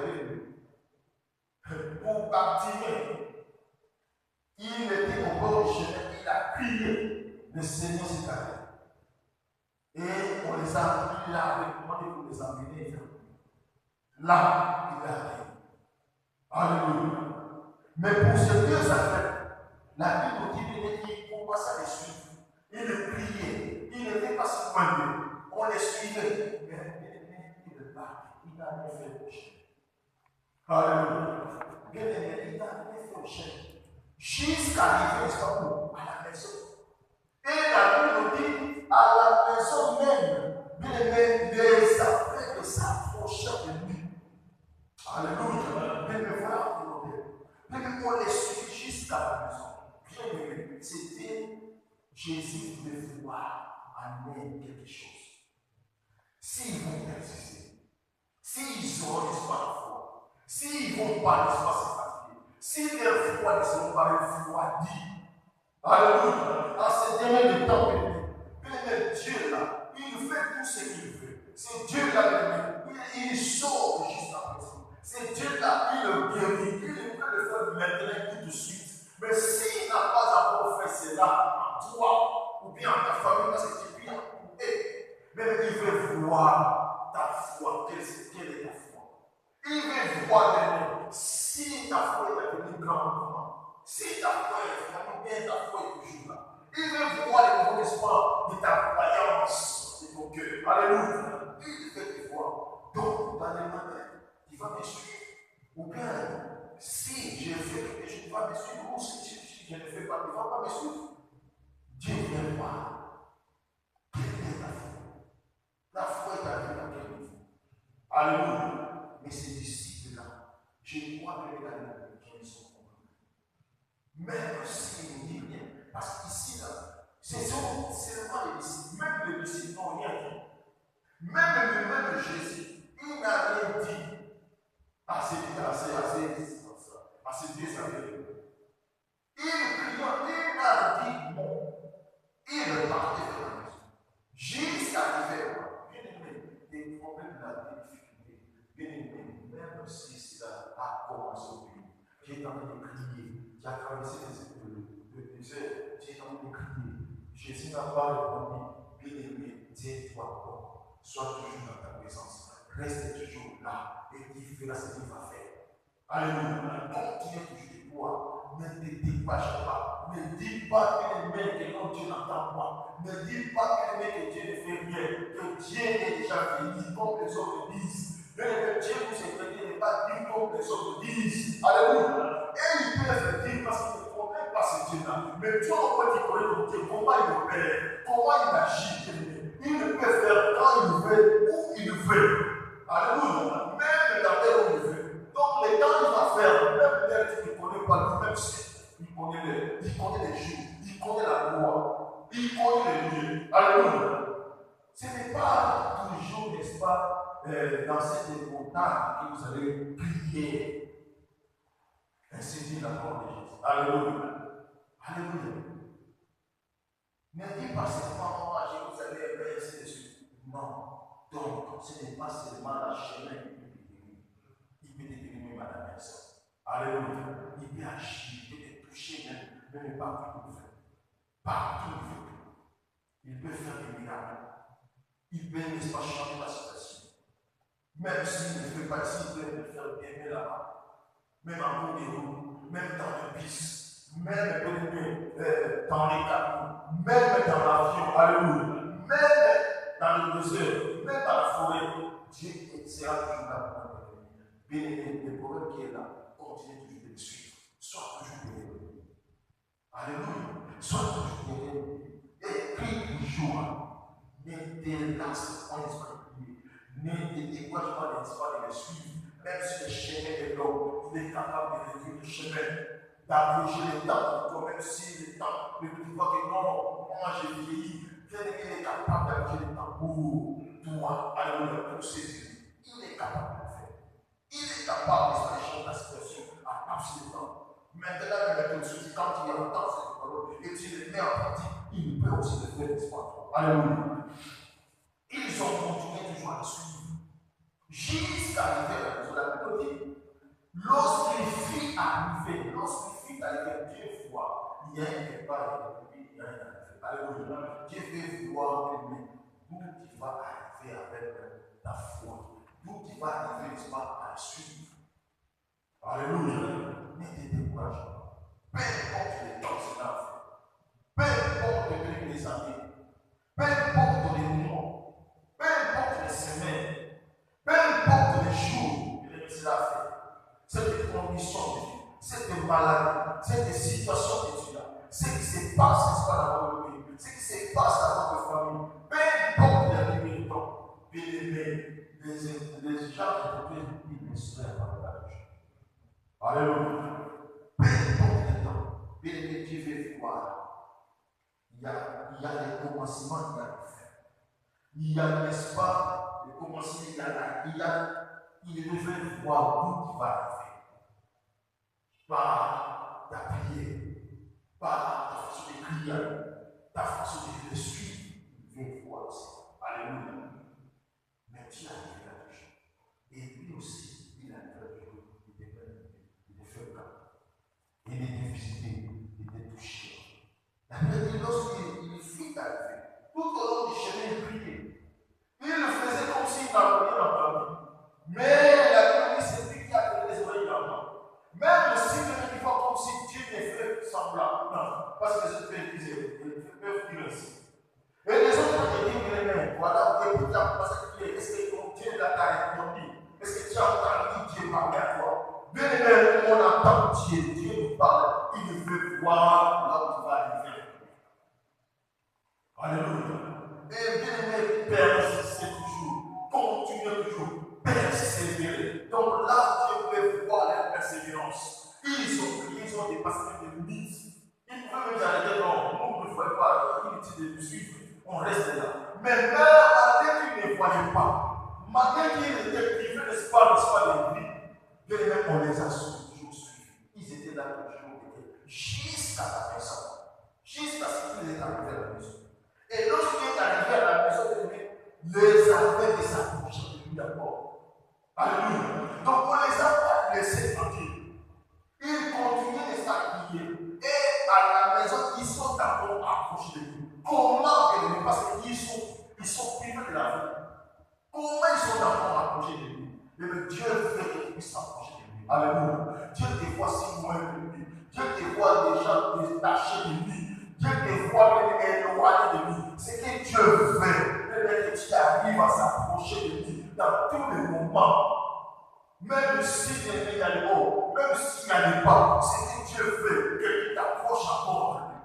pour Bartimée, il était au bord du chemin, il a crié, le Seigneur s'est arrêté. Et on les a, il a recommandé pour les emmener. Là, il est arrivé. Alléluia. Mais pour ces deux affaires, la Bible dit qu'il commençait à les suivre. Il le priait. Il n'était pas si loin d'eux. On les suivait. Mais il le partait. Il n'a rien fait au chien. Alléluia. Bien aimé, il n'a rien fait au chien. Jusqu'à arriver à la maison. Et la Bible dit à la maison même, bien aimé, les affaires de s'approchaient de lui. Alléluia. Mais me voilà pour nous. Mais on les suit jusqu'à la maison. Bien aimé, c'était Jésus voulait voir amener quelque chose. S'ils vont persister, s'ils ont l'espoir de foi, s'ils ne vont pas l'espoir se fatiguer, si leur foi ne seront pas refroidis, alléluia, en ce dernier temps, Dieu là, il fait tout ce qu'il veut. C'est Dieu là, il sauve jusqu'à présent. C'est Dieu là, il le guérit, il peut le faire maintenant tout de suite. Mais s'il n'a pas encore fait cela en toi, ou bien en ta famille, parce que tu vis en couper, mais il veut voir ta foi, quelle est ta foi. Il veut voir si ta foi est devenue grande, si ta foi est vraiment bien, ta foi est toujours là. Il veut voir le bon espoir de ta croyance de ton cœur. Alléluia. Il veut te voir. Donc, dans les matins, tu vas me suivre. Ou bien, si je fais quelque chose, tu vas me suivre. Ou si je ne fais pas, tu ne vas pas me suivre. Alléluia. Mais ces disciples-là, je crois que les gars, ils sont convaincus. Même s'ils ne disent rien. Parce qu'ici, là, c'est seulement les disciples. Même les disciples n'ont rien dit. Même Jésus, il n'a rien dit à ces désavérés. Il a dit bon. Il partait de la maison. Jusqu'à l'hiver. Bien aimé, des problèmes de la difficulté. Bien aimé, même si cela a commencé au pays, qui est en train de crier, qui a traversé les déserts, qui est en train de crier. Jésus n'a pas répondu. Bien aimé, tiens-toi bon. Sois toujours dans ta présence. Reste toujours là. Et il fera ce qu'il va faire. Alléluia. Continue toujours de croire. Ne te décourage pas. Ne dis pas que Dieu n'entend pas. Ne dis pas que Dieu ne fait rien. Que Dieu est déjà fini comme les autres disent. Mais que Dieu vous est n'est pas dit comme les autres disent. Alléluia. Et ils peuvent dire parce qu'ils ne connaissent pas ce Dieu-là. Mais toi, en fait, tu connais ton Dieu. Comment il opère. Comment il agit. Il ne peut faire quand il veut, où il veut. Alléluia. Même dans l'heure où il veut. Donc, les temps il va faire, même l'heure tu ne connais pas lui-même, il connaît les jours, il connaît la loi, il connaît les lieux. Alléluia. Ce n'est pas toujours, n'est-ce pas, dans cette montagne que vous allez prier. Ainsi dit la parole de Jésus. Alléluia. Alléluia. Ne dis pas seulement, moi, Jérusalem, et ainsi de suite. Non. Donc, ce n'est pas seulement la chemin qui peut t'éliminer. Il peut t'éliminer même à la maison. Alléluia. Il peut agir, il peut te toucher même partout où il veut. Partout où il veut. Il peut faire des miracles. Il peut, n'est-ce pas, changer la situation. Même s'il ne fait pas, s'il peut faire aimer là-bas. Même en cours de route, même dans le bus, même dans les camions, même dans l'avion. Alléluia. Même dans le désert, même dans la forêt, Dieu sera toujours là pour nous. Bien aimé, le problème qui est là, continue toujours de le suivre. Sois toujours derrière lui. Alléluia. Sois toujours derrière lui. Et prie toujours. Ne te lasse pas d'esprit. Ne te décourage pas de le suivre. Même si le chemin est long, il est capable de réduire le chemin, d'abréger le temps pour toi, même si le temps, mais tu vois que non, moi j'ai vieilli. Bien aimé, il est capable d'abréger le temps pour toi. Alléluia, pour saisir. Il est capable de le faire. Il est capable de changer la situation à partir du temps. Maintenant, il y a quand il y a longtemps, cette parole, et tu le mets en pratique, il peut aussi le faire, n'est-ce pas? Alléluia. Ils ont continué toujours à le suivre. Jusqu'à arriver à la maison. La Bible dit, lorsqu'il fut arrivé, Dieu voit, il y a un départ et il y a un arrivé. Alléluia. Dieu veut voir d'où tu vas arriver avec ta foi. D'où tu vas arriver, n'est-ce pas, à la suivre. Alléluia. Ne te décourage pas. Peu importe les temps que cela fait. Peu importe les années. Peu importe les mois. Peu importe les semaines. Peu importe les jours que cela fait. Cette condition de vie, cette maladie, cette situation que tu as, ce qui se passe, n'est-ce pas, dans votre pays, ce qui se passe dans votre famille. Peu importe les limites du temps. Bien aimé, les gens qui te disent, ils ne se lèvent pas de la vie. Alléluia. Peu importe le temps, bien aimé, Dieu veut voir. Il y a les commencements, il y a les fins. Il y a, n'est-ce pas, le commencement, il veut voir d'où il va arriver. Par ta prière, par ta façon de crier, ta façon de le suivre, il veut voir aussi. Alléluia. Mais Dieu a fait la touche. Et lui aussi, il a fait la touche. Il te fait le cas. Il était visité, il était touché. La Bible dit, lorsqu'il fut arrivé, tout au long du chemin, il priait. Il le faisait comme s'il n'avait rien entendu. Mais la Bible dit, c'est lui qui a donné les oreilles d'enfant. Même le signe qui font comme si Dieu ne fait semblant. Non, parce que les autres peuvent dire ainsi. Et les autres disent, voilà, écoute, parce que est-ce que ton Dieu t'a répondu? Est-ce que tu as entendu Dieu parler à toi? Bien aimé, on entend Dieu nous parle. Il veut voir là où tu vas arriver. Alléluia. Et bien aimé, persistez toujours. Continuez toujours. Persistez. l'habitude de nous suivre, on reste là. Mais même malgré qu'ils ne voyaient pas, malgré qu'ils étaient privés, n'est-ce pas, de vie, bien-aimés, on les a toujours suivis. Ils étaient là toujours, jusqu'à la maison. Jusqu'à ce qu'ils aient arrivé à la maison. Et lorsqu'il est arrivé à la maison, les avait de s'approcher de lui d'abord. Alléluia. Donc on ne les a pas laissés tranquilles. Ils continuaient de s'habiller. Et à la maison, ils sont d'abord approchés de lui. Comment ils parce qu'ils sont privés de la vie. Comment ils sont d'abord approchés de lui? Mais Dieu fait qu'ils puissent s'approcher de lui. Alléluia. Dieu te voit si loin de lui. Dieu te voit déjà détaché de lui. Dieu te voit même éloigné de lui. C'est que Dieu veut. Que tu arrives à s'approcher de lui dans tous les moments. Même si il y a des hauts, même s'il y a des bas, c'est que Dieu veut que tu t'approches encore de lui.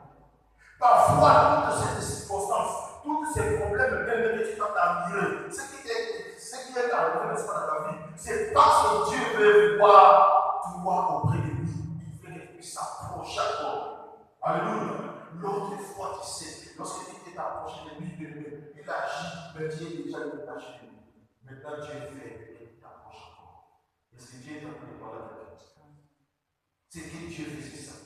Parfois, toutes ces circonstances, tous ces problèmes même que tu t'as admiré, ce qui est arrivé, n'est-ce pas, dans ta vie, c'est parce que Dieu veut voir toi auprès de lui. Il veut que tu puisses s'approcher encore. Alléluia. L'autre fois, tu sais, lorsque tu t'es approché de lui, il agit, mais Dieu est déjà détaché de lui. Maintenant, Dieu fait que tu t'approches encore. Est-ce que Dieu est en train de parler avec toi? C'est que Dieu faisait ça.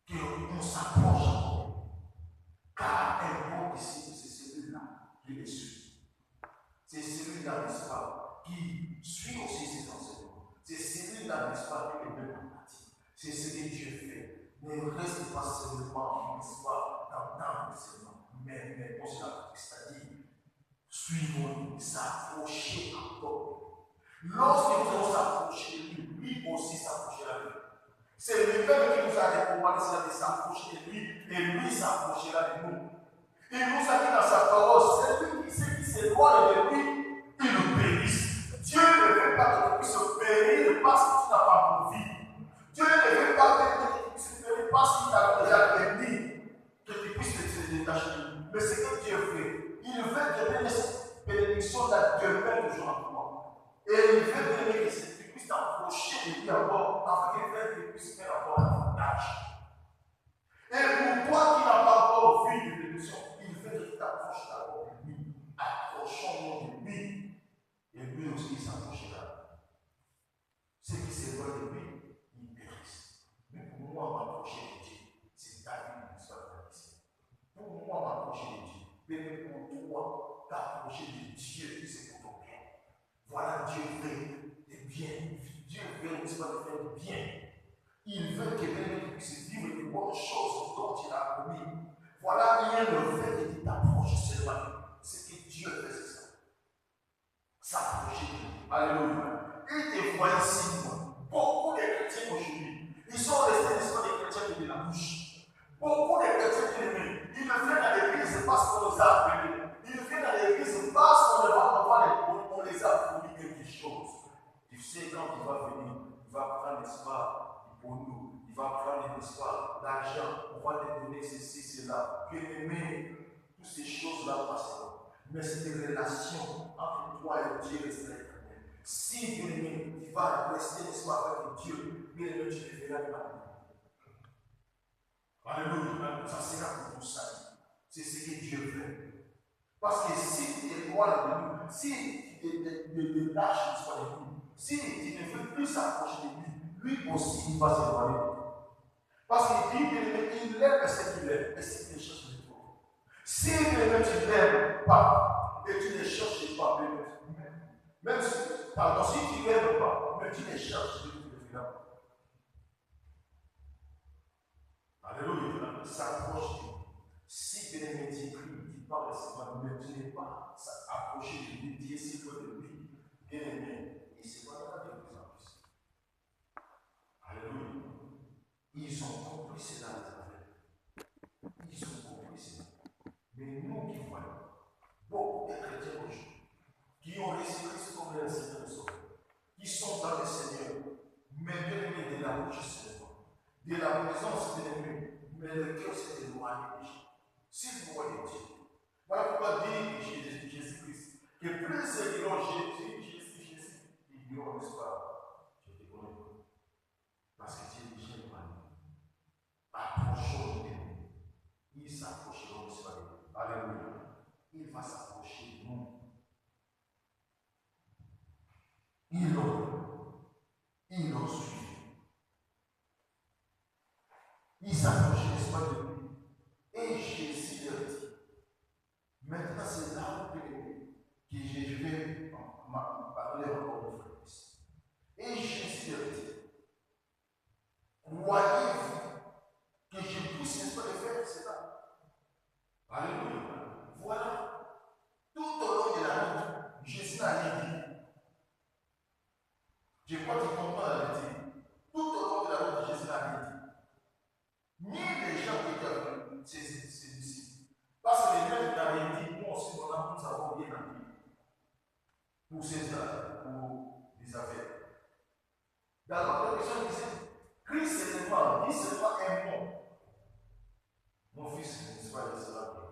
Qu'on s'approche encore. Car un bon disciple, c'est celui-là qui les suit. C'est celui-là, n'est-ce pas, qui suit aussi ses enseignements. C'est celui-là, n'est-ce pas, qui les met en pratique. C'est ce que Dieu fait. Ne reste pas seulement, n'est-ce pas, dans l'enseignement, mais aussi la pratique, c'est-à-dire suivons-nous, s'approcher encore. Lorsque nous allons s'approcher de lui, lui aussi s'approchera de nous. C'est lui-même qui nous a recommandé de s'approcher de lui, et lui s'approchera de nous. Il nous a dit dans sa parole, celui qui s'éloigne de lui, il le périsse. Dieu ne veut pas que tu puisses périr parce que tu n'as pas envie. Dieu ne veut pas que tu puisses périr parce qu'il t'a déjà permis que tu puisses te détacher de lui. Mais c'est que Dieu fait. Il veut te donner cette bénédiction là, Dieu met toujours en toi. Et il veut te donner que tu puisses t'approcher de lui encore, afin que tu puisses faire encore davantage. Et pour toi qui n'as pas encore vu de bénédiction, il veut que tu t'approches d'abord de lui. Approchons-nous de lui. Et lui aussi, il s'approchera. Ceux qui s'éloignent de lui, ils périssent. Mais pour moi, m'approcher de Dieu, c'est ta vie qui soit ici. Pour moi, m'approcher de Dieu, mais pour toi, t'approcher de Dieu, c'est pour ton bien. Voilà, Dieu veut de bien. Dieu veut, n'est-ce pas, de faire du bien. Il veut que tu puisses vivre les bonnes choses dont il a promis. Voilà, rien ne fait que tu t'approches seulement. C'est que Dieu fait, c'est ça. S'approcher de lui. Alléluia. Il te voit ici, beaucoup de chrétiens aujourd'hui, ils sont restés des chrétiens de la bouche. Beaucoup de chrétiens qui l'aiment. Ils viennent dans l'église parce qu'on les a appelés. Ils viennent dans l'église parce qu'on les a promis quelque chose. Tu sais, quand il va venir, il va prendre l'espoir pour nous. Il va prendre l'espoir, l'argent. On va te donner ceci, cela. Bien-aimé, toutes ces choses-là passeront. Mais c'est une relation entre toi et Dieu restera éternelle. Si, bien-aimé, tu vas rester l'espoir avec Dieu, bien-aimé, tu te verras de la vie. Alléluia. Ça sera pour ton salut. C'est ce que Dieu fait. Parce que si tu es loin de nous, si tu te lâches l'espoir de nous, si tu ne veux plus s'approcher de lui, lui aussi, il va s'éloigner de toi. Parce qu'il dit qu'il aime ce qu'il aime, et ce qu'il cherche de toi. Si tu ne l'aimes pas, et tu ne cherches pas, même si tu ne l'aimes pas, mais tu ne cherches pas. Alléluia, s'approche de lui. Si tu es médiocre, tu parles de ça, mais tu n'es pas approché de lui, tu es si loin de lui, bien aimé, il se voit de plus en plus. Alléluia. Ils ont compris cela, les affaires. Ils ont compris cela. Mais nous qui voyons, beaucoup de chrétiens aujourd'hui, qui ont reçu Christ comme leur Seigneur et Sauveur, qui sont dans le Seigneur, mais bien aimés de la bouche seulement, de la présence de l'ennemi, mais le cœur s'est éloigné de Dieu. S'il voit de Dieu. Voilà pourquoi dire Jésus-Christ, que plus ils diront Jésus, ils diront, n'est-ce pas, je te connais pas. Parce que tu es déjà éloigné. Approchons de nous. Il va s'approcher de nous. Ils l'ont suivi. Ils s'approchaient, n'est-ce pas, de lui. Et Jésus leur dit, maintenant c'est là où que je vais parler encore une fois. Et Jésus leur dit, croyez-vous que je puisse, n'est-ce pas, le faire cela? Alléluia. Voilà. Tout au long de la route, Jésus n'a rien dit. Je crois qu'il comprend la vérité. Tout au long de la route, Jésus n'a rien dit. Ni les gens qui étaient avec ses disciples. Parce que les gens qui n'ont rien dit, nous aussi, nous avons bien appris. Pour les affaires. Dans l'autre question, il disait, Christ seulement, dit seulement un mot. Mon fils, n'est-ce pas, il sera bien.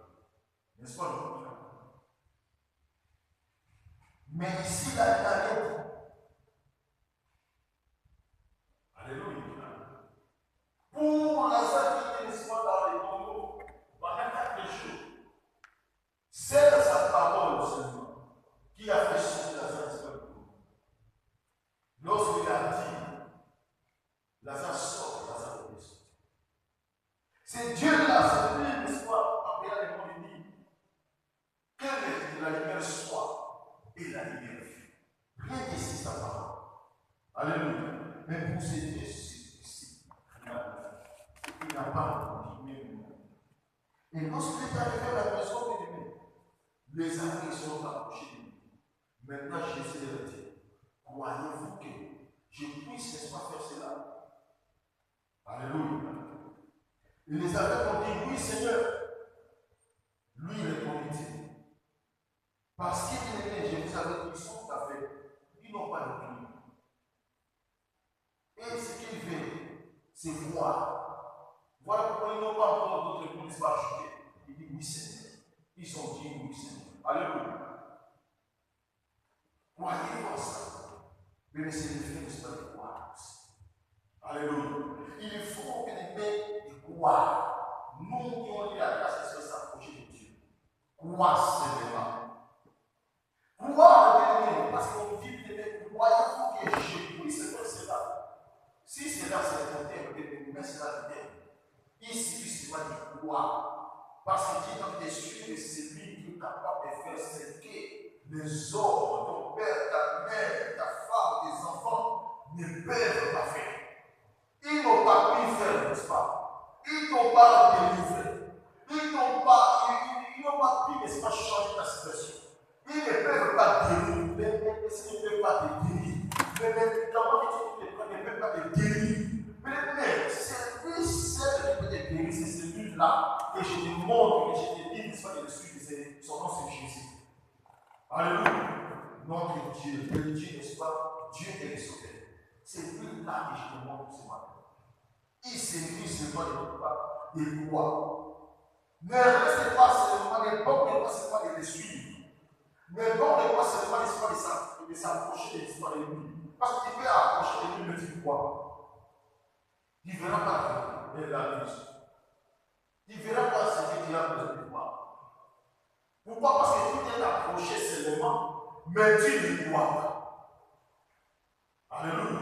N'est-ce pas, non? Mais ici, là, il n'a rien dit. Alléluia. Pour Lazare qui était, n'est-ce pas, dans les tombeaux, pendant 4 jours, c'est sa parole seulement qui a fait sortir Lazare, n'est-ce pas, du tombeau. Lorsqu'il a dit, Lazare sort, Lazare est sorti. C'est Dieu-là, c'est lui, n'est-ce pas, appelé à l'époque de dire, que la lumière soit, et la lumière fut. Rien qu'ici, sa parole. Alléluia. Mais pour ces Dieu, ici, il n'a pas répondu même. Et lorsqu'il est arrivé à la maison de lui, les amis sont approchés de lui. Maintenant, Jésus leur dit, croyez-vous que je puisse, n'est-ce pas, faire cela? Alléluia. Et les amis ont dit, oui, Seigneur. Lui, il répondit, parce qu'il est, je vous avais dit, ils sont tout à fait, ils n'ont pas de pluie. Et ce qu'ils veulent, c'est voir. Voilà pourquoi ils n'ont pas encore d'autres réponses à ajouter. Ils disent, oui, Seigneur. Ils ont dit, oui, Seigneur. Alléluia. Croyez-vous ça. Mais laissez les faire, n'est-ce pas, de croire aussi. Alléluia. Il faut que les mecs croient. Nous qui ont eu la grâce de s'approcher de Dieu. Croire seulement. Croire, parce qu'on vit de mes croyez-vous que je puisse faire cela. Si c'est là, c'est le terme, mais c'est là le terme. Il suffit seulement de croire. Parce que Dieu dans tes suites, c'est lui qui est capable de faire ce que les hommes, ton père, ta mère, ta femme, tes enfants ne peuvent pas faire. Ils n'ont pas pu faire, n'est-ce pas? Ils n'ont pas délivré. Ils n'ont pas pu, n'est-ce pas, changer ta situation. Ils ne peuvent pas guérir. Les médecins ne peuvent pas te guérir. Les médicaments qui ne peuvent pas te guérir. Mais c'est lui seul qui peut te guérir. C'est celui-là que je te montre, que je te dis, n'est-ce pas, que je suis, son nom c'est Jésus. Alléluia. Notre Dieu, le Dieu, n'est-ce pas? Dieu est le sauveur. C'est lui-là que je te montre ce matin. Il s'est seulement de quoi? Ne restez pas seulement, ne portez pas seulement de les suivre. Ne portez pas seulement de s'approcher de l'histoire de lui. Parce que tu peux approcher de lui, mais tu ne crois pas. Tu ne verras pas la vie. Tu ne verras pas ce que tu as besoin de voir. Pourquoi? Parce que tu t'es approché seulement, mais tu ne crois pas. Alléluia.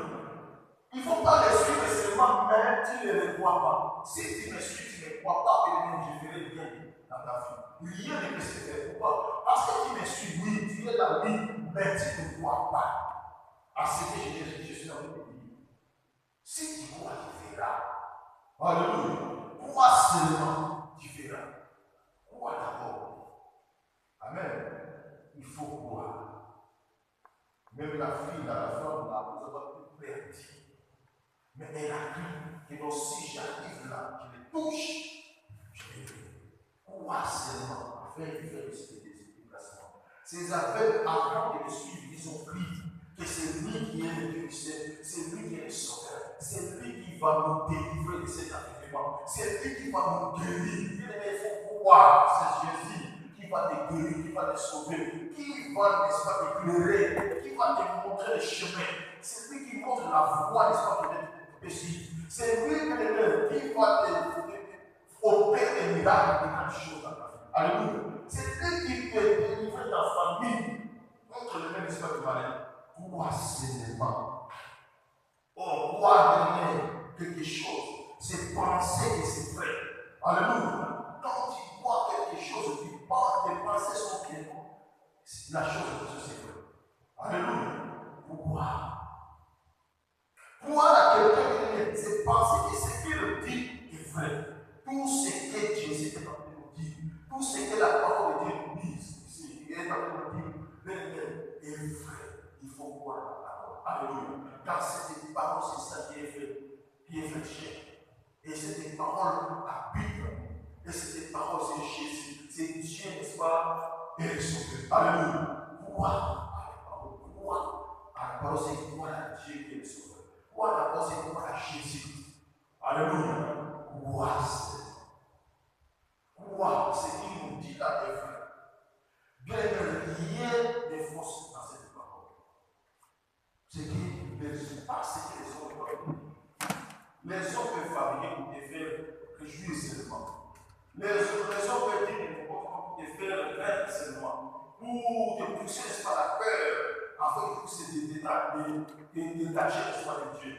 Il ne faut pas les suivre seulement, mais tu ne les vois pas. Si tu me suis, tu ne crois pas que je ferai bien dans ta vie. Rien ne peut se faire. Pourquoi? Parce que tu me suis, oui, tu es là, oui, mais tu ne crois pas à ce que je suis en train de dire. Si tu crois, tu verras. Alléluia. Crois seulement, tu verras. Crois d'abord. Amen. Il faut croire. Même la fille, la femme, là, vous avez tout perdu. Mais elle a cru que donc si j'arrive là, je les touche, je les fais. Crois seulement, afin de faire des déplacements. Ces aveugles, avant de le suivre, ils ont cru que c'est lui qui est le Dieu, c'est lui qui est le sauveur, c'est lui qui va nous délivrer de cet aveuglement, c'est lui qui va nous guérir. Il faut croire, c'est Jésus qui va te guérir, qui va te sauver, qui va, n'est-ce pas, t'éclairer, qui va te montrer le chemin. C'est lui qui montre la voie, n'est-ce pas, c'est lui qui va opérer des miracles, des grandes choses dans la vie. Alléluia. C'est lui qui te détruire ta famille contre le même esprit du malin. Crois seulement. Oh, crois donner quelque chose. C'est penser que c'est vrai. Alléluia. Quand tu crois quelque chose, tu penses, tes pensées sont bien. La chose c'est vrai. Alléluia. Pourquoi? Croire à quelqu'un, c'est penser que ce qu'il dit est vrai. Tout ce que Jésus est en train de dire, tout ce que la parole de Dieu nous dit, ici, il est en train de dire, est vrai. Il faut croire la parole. Alléluia. Car cette parole, c'est ça qui est fait chair. Et cette parole habite. Et cette parole, c'est Jésus. C'est Dieu, n'est-ce pas? Et le Sauveur. Alléluia. Croire à la parole. Croire à la parole, c'est croire à Dieu qui est le Sauveur. Croire à la parole, c'est croire à Jésus. Alléluia. Croire. Croire ce qu'il nous dit là est vrai. Bien que rien n'est fausse dans cette parole. C'est que pas ce que les hommes peuvent. Les hommes peuvent fabriquer pour te faire réjouir seulement. Les hommes peuvent dire qu'ils pour te faire rêver seulement. Pour te pousser, n'est-ce pas, la peur, afin que tu puisses te détacher, n'est-ce pas, de Dieu.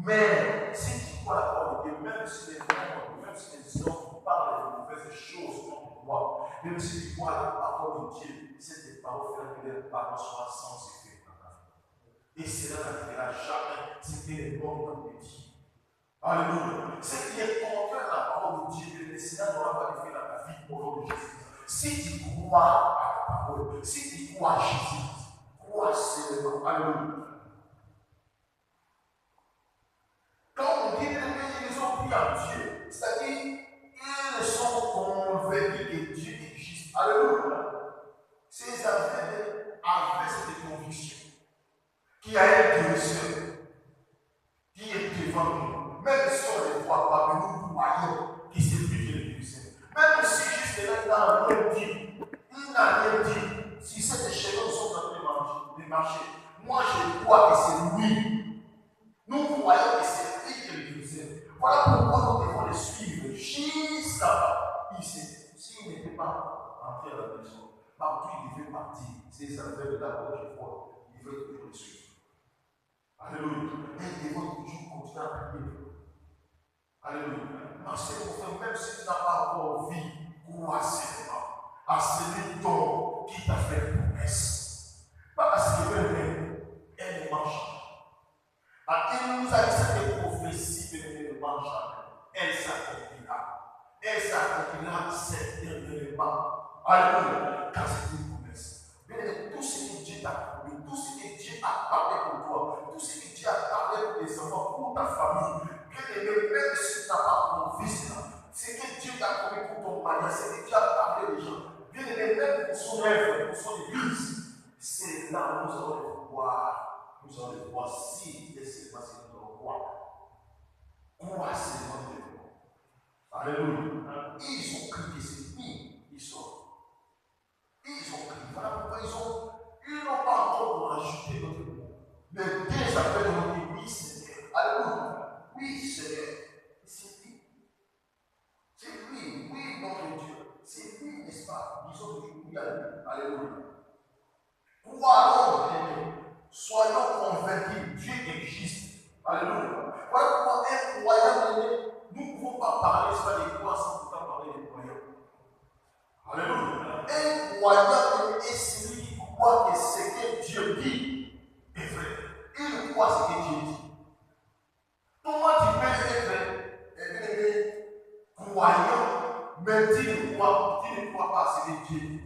Mais si tu crois la parole de Dieu, même si les hommes parlent de mauvaises choses contre toi, même si tu crois la parole de Dieu, cette parole fait que les paroles soient sans effet dans ta vie. Et cela n'arrivera jamais si tu es bon dans tes Dieu. Alléluia. Ce qui est contraire à la parole de Dieu, le Seigneur n'aura pas d'effet dans ta vie au nom de Jésus. Si tu crois à la parole, si tu crois à Jésus, crois seulement. Alléluia. Quand on dit qu'ils ont pris en Dieu, c'est-à-dire ils sont convaincus que Dieu existe. Alléluia. Ces avaient cette conviction qu'il y a un Dieu qui est devant nous. Même si on ne les voit pas, mais nous croyons que c'est lui qui est le Dieu. Même si juste là, il n'a rien dit. Il n'a rien dit. Si ces échelons sont en train de marcher, moi je crois que c'est lui. Nous croyons que c'est lui qui est le Dieu. Voilà pourquoi nous devons le suivre jusqu'à ici. S'il n'était pas entré à la maison, partout il devait partir. Ces affaires de la gauche et droite, il devait toujours le suivre. Alléluia. Et ils devons toujours continuer à prier. Alléluia. Parce que même si tu n'as pas encore vu, crois seulement à celui qui t'a fait promesse. Pas parce qu'il veut rien, elle ne marche. Il nous a dit cette prophétie de ne marche jamais. Elle s'accomplira. Elle s'accomplira certainement. Alléluia. Car c'est une promesse. Tout ce que Dieu t'a promis, tout ce que Dieu a parlé pour toi, tout ce que Dieu a parlé pour tes enfants, pour ta famille, même si tu n'as pas encore vu cela, c'est que Dieu t'a promis pour ton mariage, c'est que Dieu a parlé des gens. Bien aimé, même pour son œuvre, pour son église, c'est là où nous allons le voir. Nous allons le voir si et c'est parce que nous allons voir. Croire seulement de nous. Alléluia. Ils ont crié, c'est lui, ils sont. Ils ont crié. Voilà pourquoi ils n'ont pas encore rajouté notre mot. Les deux appels ont dit oui, Seigneur. Alléluia. Oui, Seigneur. C'est lui. C'est lui. Oui, notre Dieu. C'est lui, n'est-ce pas? Disons toujours oui à lui. Alléluia. Croyons, bien-aimés. Soyons convaincus. Dieu existe. Alléluia. Voilà pourquoi un croyant, bien-aimé, nous ne pouvons pas parler soit des croix sans pourtant parler des croyants. Alléluia. Un croyant est celui qui croit que ce que Dieu dit est vrai. Il croit ce que Dieu dit. Comment tu peux être croyant, mais tu ne crois pas à ce que Dieu dit?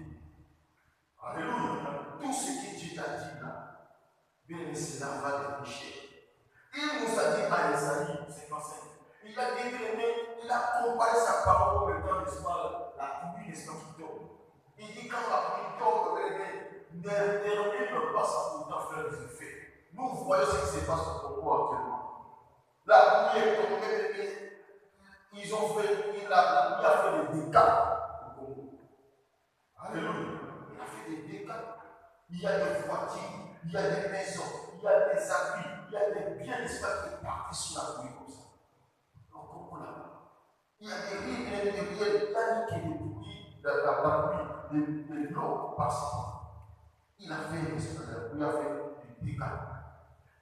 Alléluia. Tout ce que Dieu t'a dit là, bien cela va te toucher. Il nous a dit à Isaïe 55, il a dit, il a comparé sa parole comme étant, n'est-ce pas, la pluie, n'est-ce pas, qui tombe. Il dit quand la pluie tombe, ne termine pas sans pourtant faire des effets. Nous voyons ce qui se passe au Congo actuellement. La pluie est tombée, ils ont fait, la pluie a fait des dégâts au Congo. Alléluia. Il a fait des dégâts. Il y a des voitures, il y a des maisons, il y a des habits, il y a des biens, n'est-ce pas, qui partent sur la pluie comme ça. Donc, on l'a. Il y a des rives, il y a des paniques et des pluies, la pluie, de l'eau passe. Il a fait du décalage.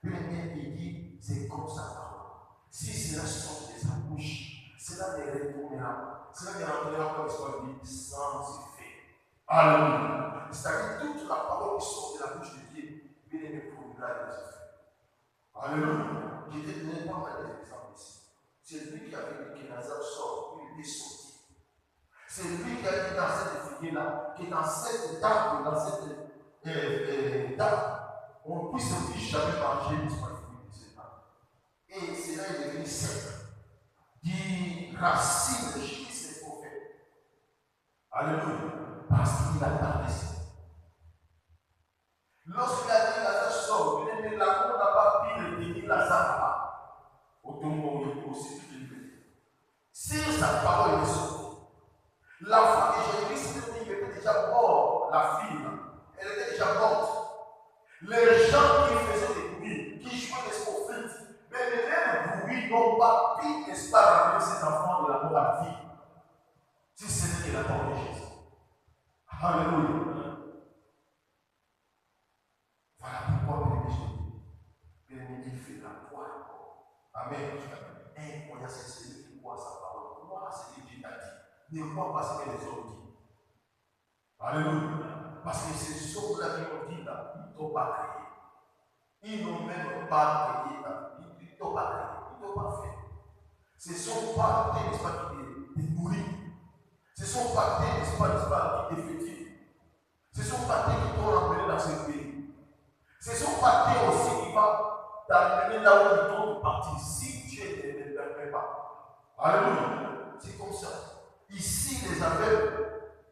Bien-aimé, il dit, c'est comme sa parole. Si cela sort de sa bouche, cela ne retournera. Cela ne rentrera pas l'histoire dit sans effet. Alléluia. C'est-à-dire toute la parole qui sort de la bouche de Dieu, bien-aimé, produira des effets. Alléluia. Je t'ai donné pas mal d'exemples ici. C'est lui qui avait dit que Nazar sort, il était sorti. C'est lui qui a dit dans cette figure-là, que dans cette table, dans cette table, on ne puisse aussi jamais manger une fruit de cette table. Et cela est devenu simple. Qui racine chez ses prophètes. Alléluia. Parce qu'il a parlé ça. Lorsqu'il a dit Lazare sort, la mort n'a pas pu retenir Lazare là-bas. Au tombeau, il est aussi qu'il veut. Si sa parole est sortie, la fois que Jésus-Christ était déjà mort, la fille, elle était déjà morte. Les gens qui faisaient des bruits, qui jouaient des prophètes, mais les mêmes bruits n'ont pas pu, n'est-ce pas, ramener ces enfants de la mort à la vie. Si ce n'est que la mort de Jésus. Alléluia. Voilà pourquoi il fait la foi. Amen. Et on a cessé de croire sa parole. Croire ce que Dieu a dit. Ne crois pas ce que les hommes disent. Alléluia. Parce que ces hommes-là qui ont dit là, ils ne t'ont pas créé. Ils n'ont même pas créé là. Ils ne t'ont pas créé. Ils ne t'ont pas fait. Ce sont pas des, n'est-ce pas, qui te nourrissent. Ce sont pas des, n'est-ce pas, qui t'effectuent. Ce sont pas des qui t'ont emmené dans ce pays. Ce sont pas des aussi qui vont t'amener là où ils t'ont parti. Si Dieu ne les permet pas. Alléluia. C'est comme ça. Ici, les aveugles,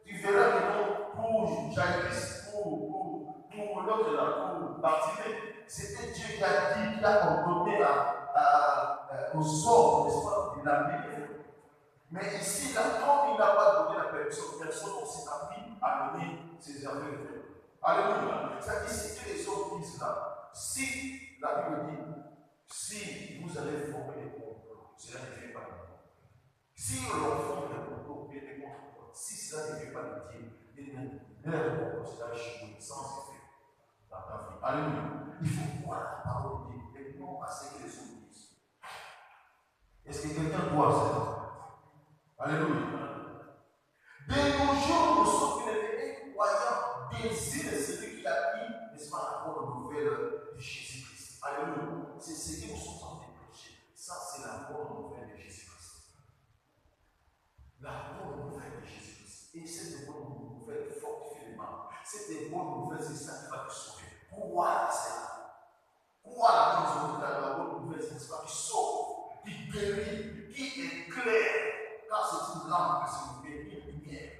tu verras que non, pour Jairus, pour l'autre là, pour Bartimée, c'était Dieu qui a dit, qui a ordonné aux hommes, n'est-ce pas, de l'amener. Mais ici, là, comme il n'a pas donné la permission, personne aussi n'a pu amener ses aveugles. Alléluia. C'est ici que les hommes disent là, si la Bible dit, si vous allez former des complots, cela ne fait pas de Dieu. Si l'on forme des complots, bien des complots, si cela ne fait pas de Dieu, leur complot, cela échoue sans effet dans ta vie. Alléluia. Il faut croire la parole de Dieu et non à ce que les hommes disent. Est-ce que quelqu'un doit ça? Alléluia. De nos jours, nous sommes les croyants désirent celui qui a pris, n'est-ce pas, la bonne nouvelle de Jésus-Christ. Alléluia. C'est ce que nous sommes en train de prêcher. Ça, c'est la bonne nouvelle de Jésus-Christ. La bonne nouvelle de Jésus-Christ. Et cette bonne nouvelle fortifie les mains. Cette bonne nouvelle, c'est ça qui va te sauver. Croire cela. Croire la bonne nouvelle, c'est ça qui sauve, qui guérit, qui éclaire. Car c'est une lampe que c'est une lumière.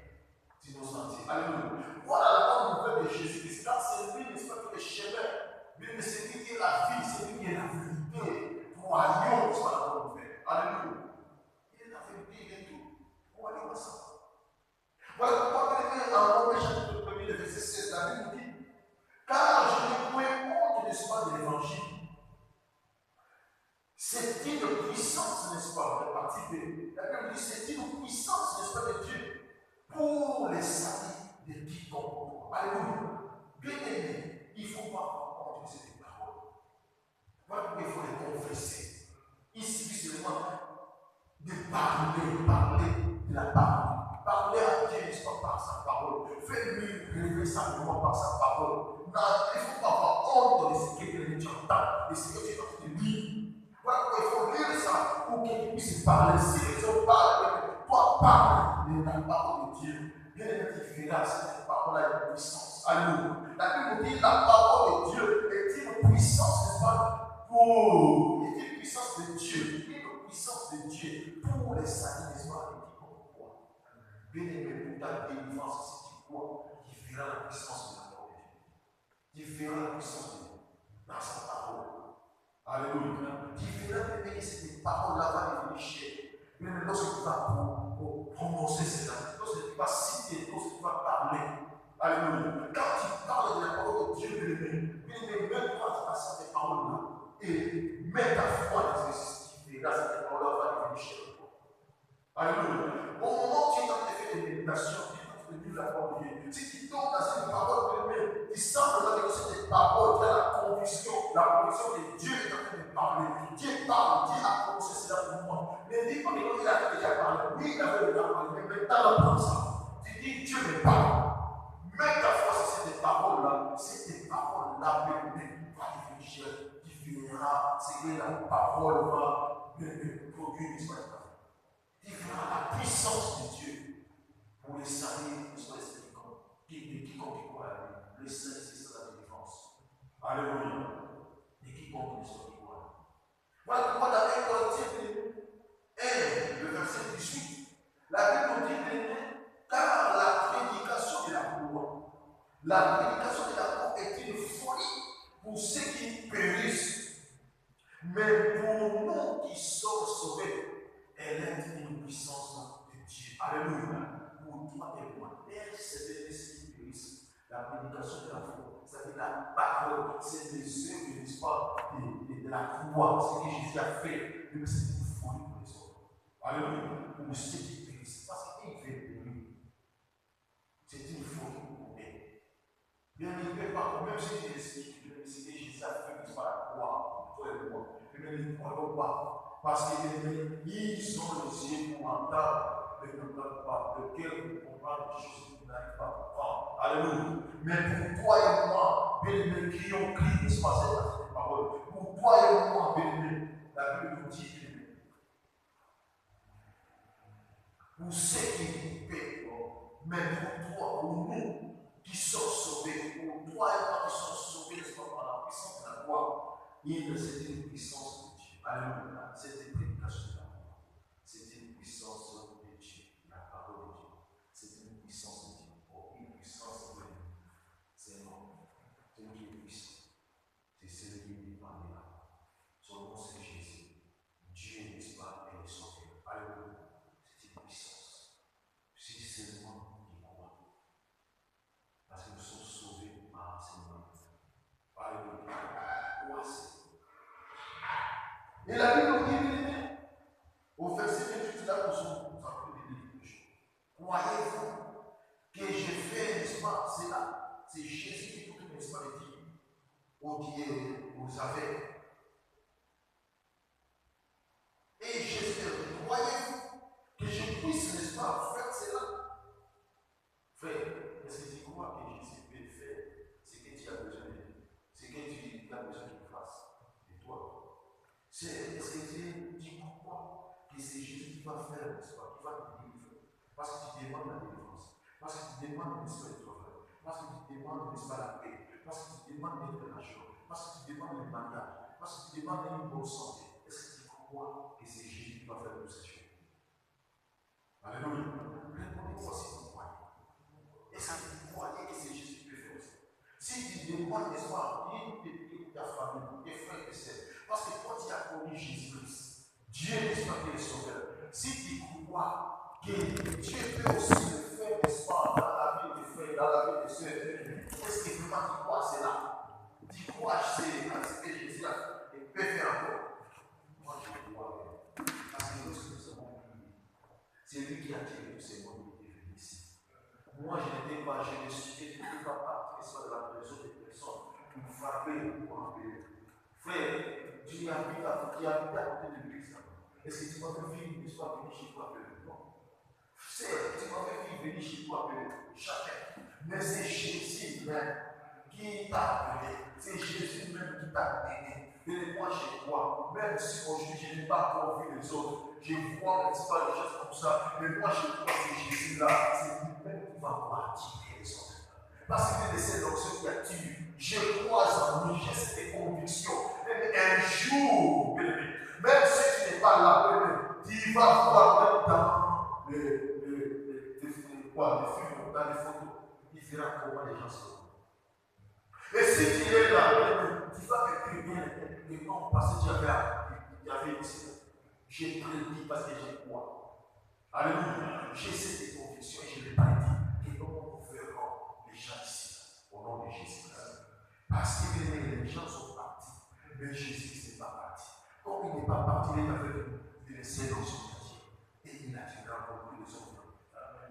C'est nos sentiers. Alléluia. Voilà la bonne nouvelle de Jésus-Christ. Car c'est lui, n'est-ce pas, qui est le chemin. Mais c'est lui qui est la vie, c'est lui qui est la vérité. Croyons, n'est-ce pas, la bonne nouvelle. Alléluia. Il est la vérité, il est tout. Croyons à ça. Voilà pourquoi, en Romains chapitre 1, le verset 16, la Bible dit, car je ne pouvais honte, n'est-ce pas, de l'évangile. C'est une puissance, n'est-ce pas, de participer. La Bible dit, c'est une puissance, n'est-ce pas, de Dieu pour les saluts de quiconque. Alléluia. Bien aimé, il ne faut pas comprendre ces paroles. Voilà pourquoi il faut les confesser. Il suffit seulement de parler de la parole. Parler à Dieu, n'est-ce pas, par sa parole. Fais-lui rêver simplement par sa parole. Non, il ne faut pas avoir honte de ce que tu entends, de ce que tu es en train de lire. Voilà pourquoi il faut lire ça pour qu'il puisse parler. Si les hommes parlent, toi parle de la parole de Dieu. Bien aimé, tu verras cette parole a une puissance. Alléluia. La Bible dit la parole de Dieu est une puissance, n'est-ce pas? Est une puissance de Dieu. Une puissance de Dieu pour les saluts, n'est-ce pas? Bien aimé, pour ta délivrance, si tu crois, tu verras la puissance de la parole de Dieu. Tu verras la puissance de Dieu dans sa parole. Alléluia. Tu verras que cette parole-là va devenir chère. Même lorsque tu vas prononcer cela, lorsque tu vas citer, lorsque tu vas parler. Alléluia. Quand tu parles de la parole de Dieu, bien aimé, même quand tu passes cette parole-là et mets ta foi dans l'exercice, tu verras que cette parole-là va devenir chère. Alléluia. Au moment où tu es en train de faire des méditations, tu es en train de lire la parole de Dieu. Si tu tombes dans une parole, tu sembles Maintenant, prends ça. Tu dis, Dieu me parle. Mets ta foi sur ces paroles-là. Ces paroles-là, mais va réfléchir. Tu verras ce que la parole va produire. Tu verras la puissance de Dieu pour les saluer, pour les quiconque qui croit à lui. Le Saint, c'est ça la défense. Alléluia. Et quiconque ne soit qui croit. Voilà pourquoi dans 1 Corinthiens 1, le verset 18, la Bible dit car la prédication de la croix est une folie pour ceux qui périssent, mais pour nous qui sommes sauvés, elle est une puissance de Dieu. Alléluia. Pour toi et moi, c'est de ceux qui périssent. La prédication de la foi, c'est-à-dire la parole, c'est les œuvres, n'est-ce pas, de la croix, ce que Jésus a fait, mais c'est une folie pour les autres. Alléluia. Pour ceux qui périssent, parce qu'il fait périr. C'est une folie pour eux. Bien, il ne peut pas, même si je l'explique, ce que Jésus a fait, n'est-ce pas, la croix, toi et moi, mais ils ne croient pas. Parce qu'ils ont les yeux pour entendre, mais ne comprennent pas, lequel comprendre des choses qu'ils n'arrivent pas à comprendre. Alléluia. Mais pour toi et moi, bien-aimés, qui ont crié, n'est-ce pas, cette parole, pour toi et moi, bien-aimés, la Bible nous dit, bien-aimés, pour ceux qui paient, mais pour toi, pour nous, qui sommes sauvés, pour toi et moi qui sommes sauvés, n'est-ce pas, par la puissance de la croix, c'est une puissance de Dieu. Alléluia. C'est une prédication de la croix. C'est une puissance de Dieu. La parole de Dieu. C'est une puissance de Dieu. Oh, une puissance de Dieu. C'est non. Celui qui est puissant. C'est celui qui est dépendant de la croix. Son nom c'est Jésus. Dieu, n'est-ce pas, est le sauveur. Alléluia. C'est une puissance. Si seulement il croit. Parce que nous sommes sauvés par ces noms. Alléluia. Et la Bible dit, au verset 28, là, nous sommes en train de dire quelque chose. Croyez-vous que j'ai fait, n'est-ce pas, c'est là, c'est Jésus qui tout, n'est-ce pas, le dit, vous savez. Et j'espère, croyez-vous que je puisse, n'est-ce pas, faire cela? Frère, est-ce que tu crois que Jésus peut faire ce que tu as besoin de faire? Ce que tu as besoin qu'il fasse de toi? Est-ce que tu crois que c'est Jésus qui va faire, n'est-ce pas, qui va te délivrer? Parce que tu demandes la délivrance, parce que tu demandes, n'est-ce pas, le travail, parce que tu demandes, n'est-ce pas, la paix, parce que tu demandes d'être la joie, parce que tu demandes le mariage, parce que tu demandes une bonne santé. Est-ce que tu crois que c'est Jésus qui va faire toutes ces choses? Alléluia. Répondez-moi si vous croyez. Est-ce que vous croyez que c'est Jésus qui peut faire ça? Si tu demandes, n'est-ce pas, ta famille, tes frères et sœurs, parce que quand tu as connu Jésus-Christ, Dieu n'est pas que le sauveur. Si tu crois que Dieu peut aussi le faire, n'est-ce pas, dans la vie des frères, dans la vie des sœurs, est-ce que vraiment tu crois cela? Tu crois c'est ce que Jésus a fait et peut faire encore? Moi je crois, parce que lorsque nous avons prié, c'est lui qui a tiré tous ces mots qui étaient venus ici. Moi je n'étais pas, je ne suis pas parti soit de la prison des personnes pour frapper, pour enlever. Frère, tu habites à côté de l'église. Est-ce que tu m'as fait vivre, n'est-ce pas, venir chez toi appeler? Non. Frère, tu m'as fait vivre, venir chez toi appeler. Jamais. Mais c'est Jésus même qui t'a appelé. C'est Jésus même qui t'a aidé. Et moi, je crois, même si aujourd'hui je n'ai pas encore vu les autres, je vois, n'est-ce pas, les choses comme ça, mais moi je crois que Jésus-là, c'est lui-même qui va pouvoir attirer les autres. Parce qu'il est de ces options qui attirent. Je crois en lui, j'ai cette conviction. Un jour, même si tu n'es pas là, tu vas voir dans les films, dans les photos, il verra comment les gens sont. Et si tu es là, tu vas me dire bien, non, parce que tu avais ici. J'ai prédit parce que j'ai crois. Alléluia. J'ai cette conviction et je l'ai pas dit. Et donc, nous verrons les gens ici, au nom de Jésus. Parce que les gens sont partis. Mais Jésus n'est pas parti. Comme il n'est pas parti, il est avec nous. Il est seul dans son quartier. Et il attirera beaucoup les autres.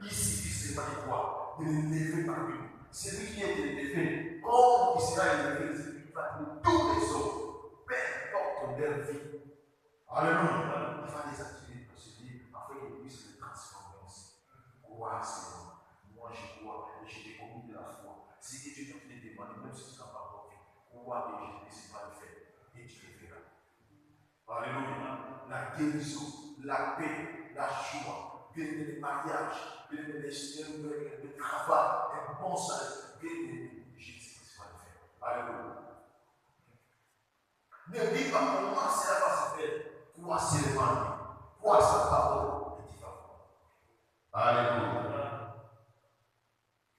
Il suffit seulement de croire, de l'élever parmi nous. C'est lui qui est élevé. Comme il sera élevé, c'est lui qui va attirer tous les autres. Peu importe leur vie. Alléluia. Il va les attirer dans ce livre afin qu'ils puissent les transformer aussi. péché, des commis de la foi. Si tu es en train de demander, même si tu n'as pas compris, crois que Jésus va le faire et tu le feras. Alléluia. La guérison, la paix, la joie, le mariage, le travail, un bon salaire, Jésus va le faire. Alléluia. Ne dis pas comment cela va se faire. Crois seulement. Crois sa parole et tu vas voir. Alléluia.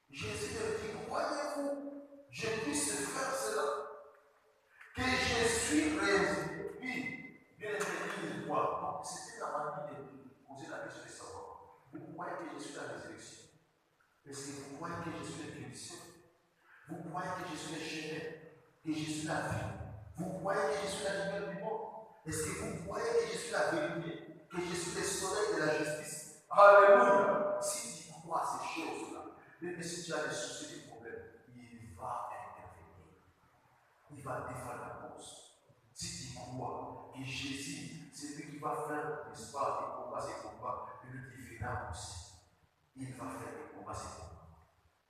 Jésus me dit, croyez-vous, je puisse faire cela? Que je suis réalisé. Oui, bien aimé, il croit. Donc, c'était la manière de poser la question de savoir. Vous croyez que je suis la résurrection? Est-ce que vous croyez que je suis la guérison? Vous croyez que je suis le chemin? Que je suis la vie? Vous croyez que je suis la lumière du monde? Est-ce que vous croyez que je suis la vérité? Que je suis le soleil de la justice? Alléluia! Si tu crois ces choses-là, même si tu as des soucis, des problèmes, il va intervenir. Il va défendre la cause. Si tu crois que Jésus, c'est lui qui va faire, n'est-ce pas, des combats, ses combats, il le défendra aussi. Il va faire des combats, ses combats.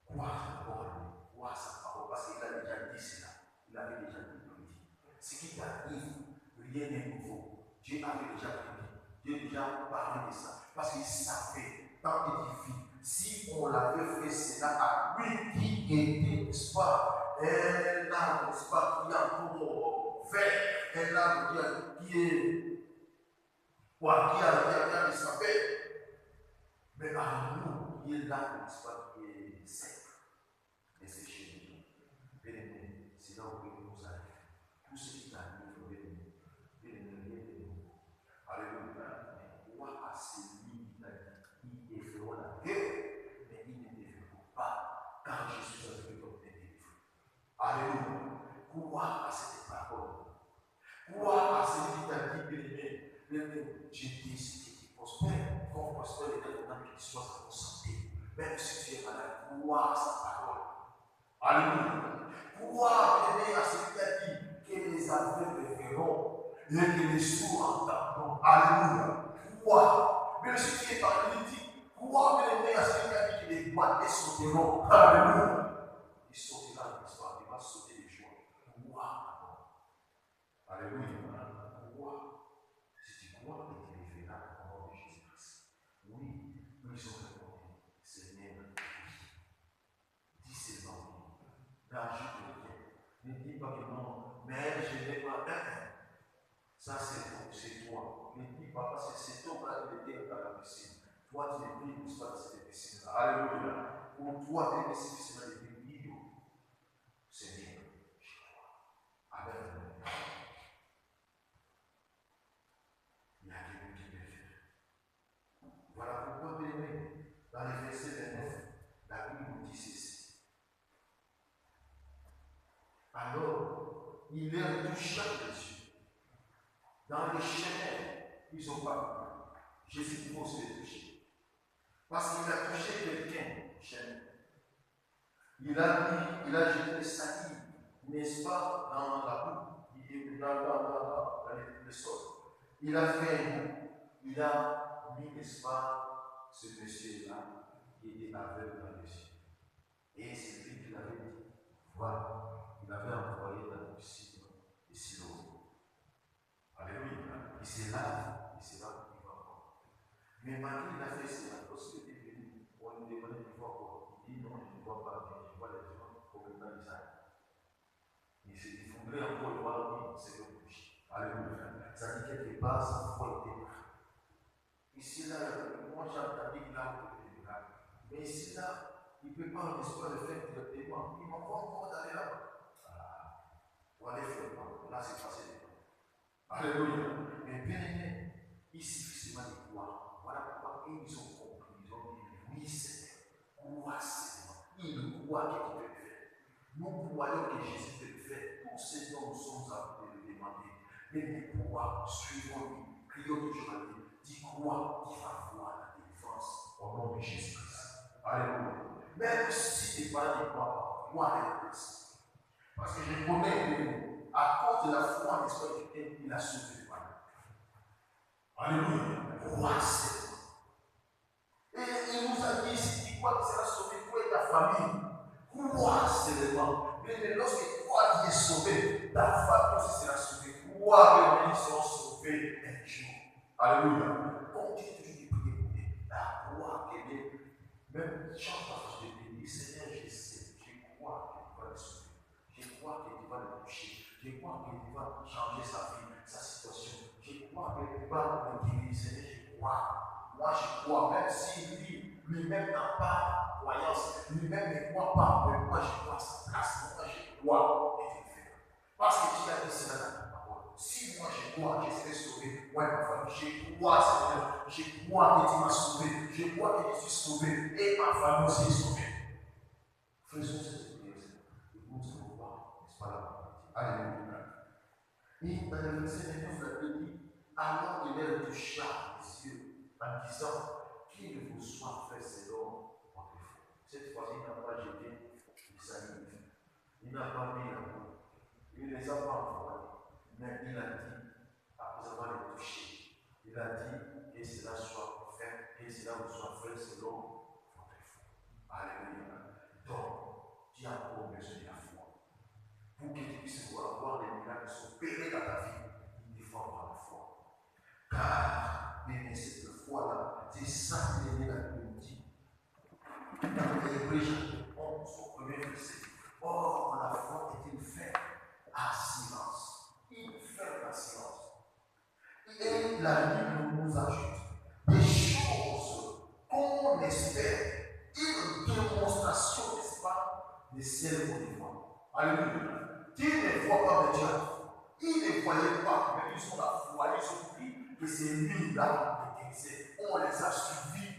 Crois sa parole, crois sa parole, parce qu'il a déjà dit cela. Il avait déjà dit. Ce qui t'arrive, rien n'est nouveau. Dieu avait déjà prédit. Dieu a déjà parlé de ça. Parce qu'il savait, tant qu'il dit, si on l'avait fait cela à lui qui était, n'est-ce pas, un arbre, n'est-ce pas, qui est encore vert, un arbre qui est, quoi, qui a de sa paix. Mais à nous, il est là, n'est-ce pas, qui est sec. Et c'est chez nous. Bien aimé, c'est là où nous arrivons. Tout ce qui t'arrive, bien aimé, alléluia. Crois à celui qui t'a dit, ils feront la guerre, mais ils ne te feront pas, car je suis avec eux comme tes délivres. Alléluia. Crois à cette parole. Crois à celui qui t'a dit, bien aimé, je décide que tu prospères, qu'on prospère l'éternel, qu'il soit en santé. Même si tu es malade, crois à sa parole. Alléluia. Crois, bien aimé, à celui qui a dit que les aveugles verront et que les sourds entendront. Alléluia. Crois. Même si tu es paralytique, crois, bien aimé, à celui qui a dit que les boîtes sauteront. Alléluia. Il sautera de l'histoire, il va sauter des joies. Crois. Alléluia. Crois. Si tu crois, il te révélera au nom de Jésus-Christ. Oui, nous ils ont répondu. Seigneur, dis seulement oui. N'ajoute rien. Ne dis pas que non, mais je n'ai pas un. Ça, c'est toi. Ne dis pas parce que c'est toi qui était dans la piscine. Toi, tu ne vis pas dans cette piscine. Alléluia. Pour toi, tu es difficilement de vivre. Seigneur, je crois. Amen. Il y a quelqu'un qui peut faire. Voilà pourquoi, bien aimé, dans les versets 29, la Bible nous dit ceci. Alors, il est touché à Jésus. Dans les chemins, ils n'ont pas pu. Jésus faut se toucher. Parce qu'il a touché quelqu'un, chemin. Il a jeté des salives, n'est-ce pas, dans la boue, dans le sol. Il a fait un bout. Il a mis, n'est-ce pas, ce monsieur-là, qui était aveugle dans les yeux. Et c'est lui qui l'avait dit. Voilà. Il avait envoyé dans le piscine de Siloé. Alléluia. Il se lave, il va voir. Mais malgré il a fait cela, lorsqu'il est venu, on lui demandait de voir quoi. Il dit non, je ne vois pas bien, je vois les gens au même visage. Il s'est effondré encore, il voit oui, c'est le couche. Alléluia. Ça dit quelque part, sa foi était prête. Ici, là, moi j'ai entendu qu'il a été là. Mais ici, là, il ne peut pas, n'est-ce pas, le faire directement. Il m'envoie encore d'aller là-bas. Pour aller faire quoi? Là, c'est passé. Alléluia. Mais bien aimé, il suffit seulement de croire. Voilà pourquoi ils ont compris. Ils ont dit oui, Seigneur. Crois seulement. Ils croient qu'il peut le faire. Nous croyons que Jésus peut le faire. Pour ce dont nous sommes à vous de le demander. Mais nous croyons, suivons-lui. Prions toujours à lui. Dis crois qu'il va voir la délivrance au nom de Jésus-Christ. Alléluia. Même si tes parents ne croient pas, crois avec Christ. Parce que je connais à cause de la foi en l'esprit de Dieu, il a sauvé le malade. Alléluia. Crois seulement. Et il nous a dit, si tu crois qu'il sera sauvé, toi et ta famille. Crois seulement. Mais lorsque toi qui es sauvé, ta famille aussi sera sauvée. Crois que les seront sauvés un jour. Alléluia. Continue toujours de prier pour eux. La croix que même change ta façon de prier. Seigneur, je sais, je crois que tu vas le sauver. Je crois que tu vas le toucher. Je crois que tu vas changer sa vie, sa situation. Je crois que tu vas le guérir. Seigneur, je crois. Moi, je crois. Même si lui-même n'a pas croyance, lui-même ne croit pas, mais moi, je crois à sa place. Moi, je crois et tu le fais. Parce que tu as dit cela dans ta parole. Si moi, je crois, je serai sauvé. Moi, ma famille, je crois, Seigneur. Je crois que tu m'as sauvé. Je crois que je suis sauvé. Et ma famille aussi est sauvée. Faisons cette prière, Seigneur. Et nous allons voir, n'est-ce pas là? Alléluia. Et dans le verset 29, vous avez dit, alors il est toucha les yeux en disant, qu'il vous soit fait selon votre foi. Cette fois-ci, il n'a pas jeté les salut. Il n'a pas mis la main. Il ne les a pas envoyés. Mais il a dit, après avoir les touché, il a dit que cela soit fait, que cela vous soit fait selon votre foi. Alléluia. Donc, tu as encore besoin de la foi. Pour que tu puisses avoir les miracles qui sont opérés dans ta vie, il faut avoir la foi. Car, bien cette foi-là, c'est ça qui est la Bible dit. Dans l'Hébreu chapitre 11, au premier verset. Or, la foi est une fête à silence. Une fête à silence. Et la Bible nous ajoute des choses qu'on espère. Une démonstration, n'est-ce pas, de celles qu'on ne voit. Alléluia. Qui ne voit pas de Dieu. Ils ne voyaient pas, mais ils ont la foi, ils ont pris que c'est lui là qui guérissait. On les a suivis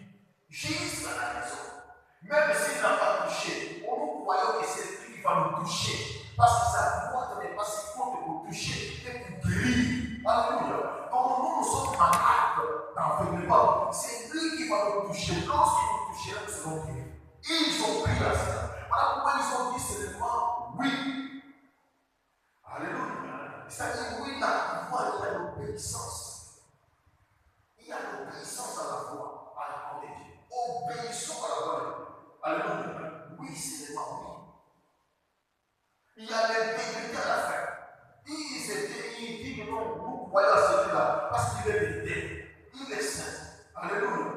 jusqu'à la maison. Même s'il n'a pas touché, on nous croyons que c'est lui qui va nous toucher. Parce que sa foi n'est pas si forte pour toucher, mais pour guérir. Alléluia. Donc nous sommes malades d'enfermement. C'est lui qui va nous toucher. Lorsqu'il nous touchera, nous serons guéris. Ils ont pris la scène. Voilà pourquoi ils ont dit seulement oui. Alléluia. C'est-à-dire, oui, la foi, il y a l'obéissance. Il y a l'obéissance à la foi, à la parole de Dieu. Obéissons à la parole de Dieu. Alléluia. Oui, c'est le oui. Il y a l'intégrité à la fin. Il dit que non, nous croyons à celui-là parce qu'il est vérité. Il est saint. Alléluia.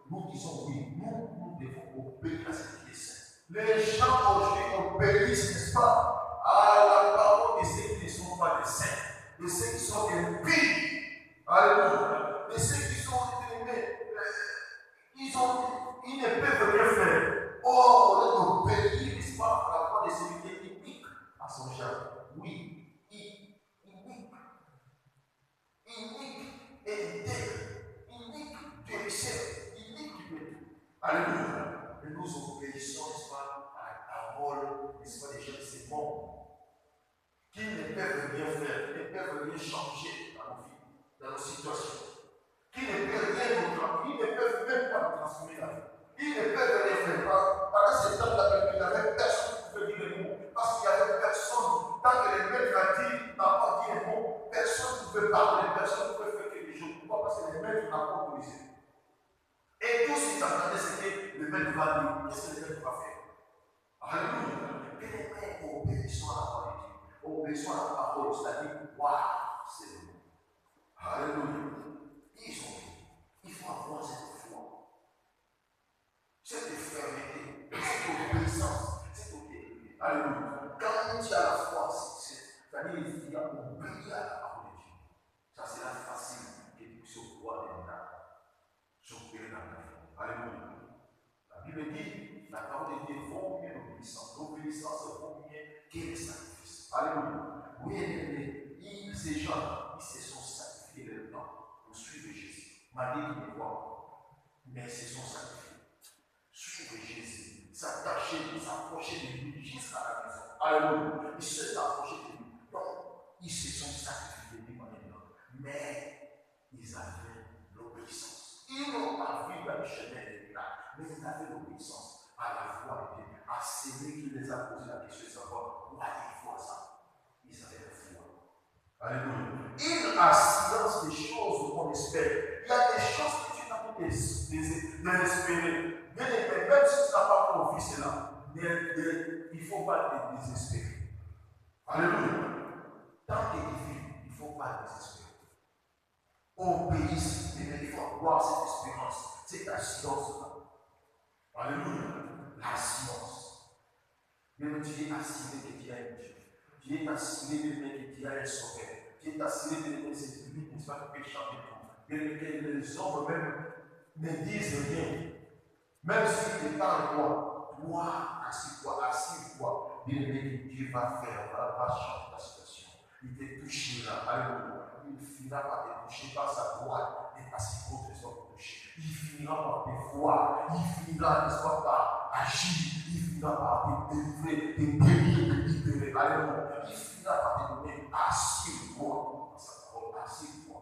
Nous disons oui, nous devons obéir à ce qui est saint. Les gens aujourd'hui obéissent, n'est-ce pas, à la parole de ceux qui ne sont pas des saints, de ceux qui sont impies. Alléluia. De ceux qui sont aimés. Ils ne peuvent rien faire. Or, on obéit, n'est-ce pas, à la parole de celui qui est unique à son genre. Oui. Unique et intègre, unique, guérisseur, unique du tout. Alléluia. Et nous obéissons, n'est-ce pas, à la parole, n'est-ce pas, des gens de ce monde, qui ne peuvent rien faire, qui ne peuvent rien changer dans nos vies, dans nos situations, qui ne peuvent rien nous transformer, ils ne peuvent même pas nous transformer la vie. Ils ne peuvent rien faire. Pendant ce temps-là, il n'y avait personne qui pouvait dire le mot, parce qu'il n'y avait personne. Tant que le maître a dit, n'a pas dit le mot, personne ne pouvait parler, personne ne pouvait faire quelque chose. Pourquoi? Parce que le maître n'a pas autorisé. Et tous ils attendaient ce que le maître va dire. Qu'est-ce que le maître va faire? Alléluia. Et obéissons à la parole de Dieu. Obéissons à la parole, c'est-à-dire, waouh, c'est le mot. Alléluia. Ils sont dit, il faut avoir cette foi, cette fermeté, cette obéissance, cette obéissance. Alléluia. Quand tu as la foi, c'est-à-dire il y a obéi à la parole de Dieu. Ça sera facile que tu puisses voir des miracles s'opérer dans ta vie. Alléluia. La Bible dit, la parole de Dieu vaut mieux l'obéissance. L'obéissance vaut mieux que le sacrifice. Alléluia. Oui, ces gens, ils se sont sacrifiés le temps pour suivre Jésus. Malgré qu'ils ne voient pas, mais ils se sont sacrifiés. Suivre Jésus, s'attacher, s'approcher de lui jusqu'à la maison. Alléluia. Ils se sont approchés de lui. Donc, ils se sont sacrifiés d'une manière ou d'une autre. Mais ils avaient l'obéissance. Ils n'ont pas vu dans le chemin des miracles, mais ils avaient l'obéissance à la voix de Dieu, à celui qui les a posé la question de savoir pourquoi ils font ça. Ils avaient la foi. Alléluia. Il a silence des choses qu'on espère. Il y a des choses que tu n'as pas d'espérer. Bien aimé, même si tu n'as pas encore vu cela, il ne faut pas te désespérer. Alléluia. Tant que tu vis, il ne faut pas désespérer. Obéisse, il faut avoir cette espérance, cette assurance-là. Alléluia. L'assurance. Même tu es assuré que tu as un Dieu. Tu es assuré que tu as un sauveur. Tu es assuré que c'est lui, n'est-ce pas, qui peut chanter tout. Que les hommes même ne disent rien. Même si tu es en toi, toi, assure-toi. Bien-aimé, que Dieu va faire, va changer ta situation. Il te touchera. Alléluia. Il ne finira par te toucher par sa droite et par ses côtes, ne soient pas touchés. Il finira par te voir. Il finira, ne soit pas agir. Il finira par te délivrer, te guérir, te libérer. Alléluia. Il finira par te donner assure-toi. Assure-toi.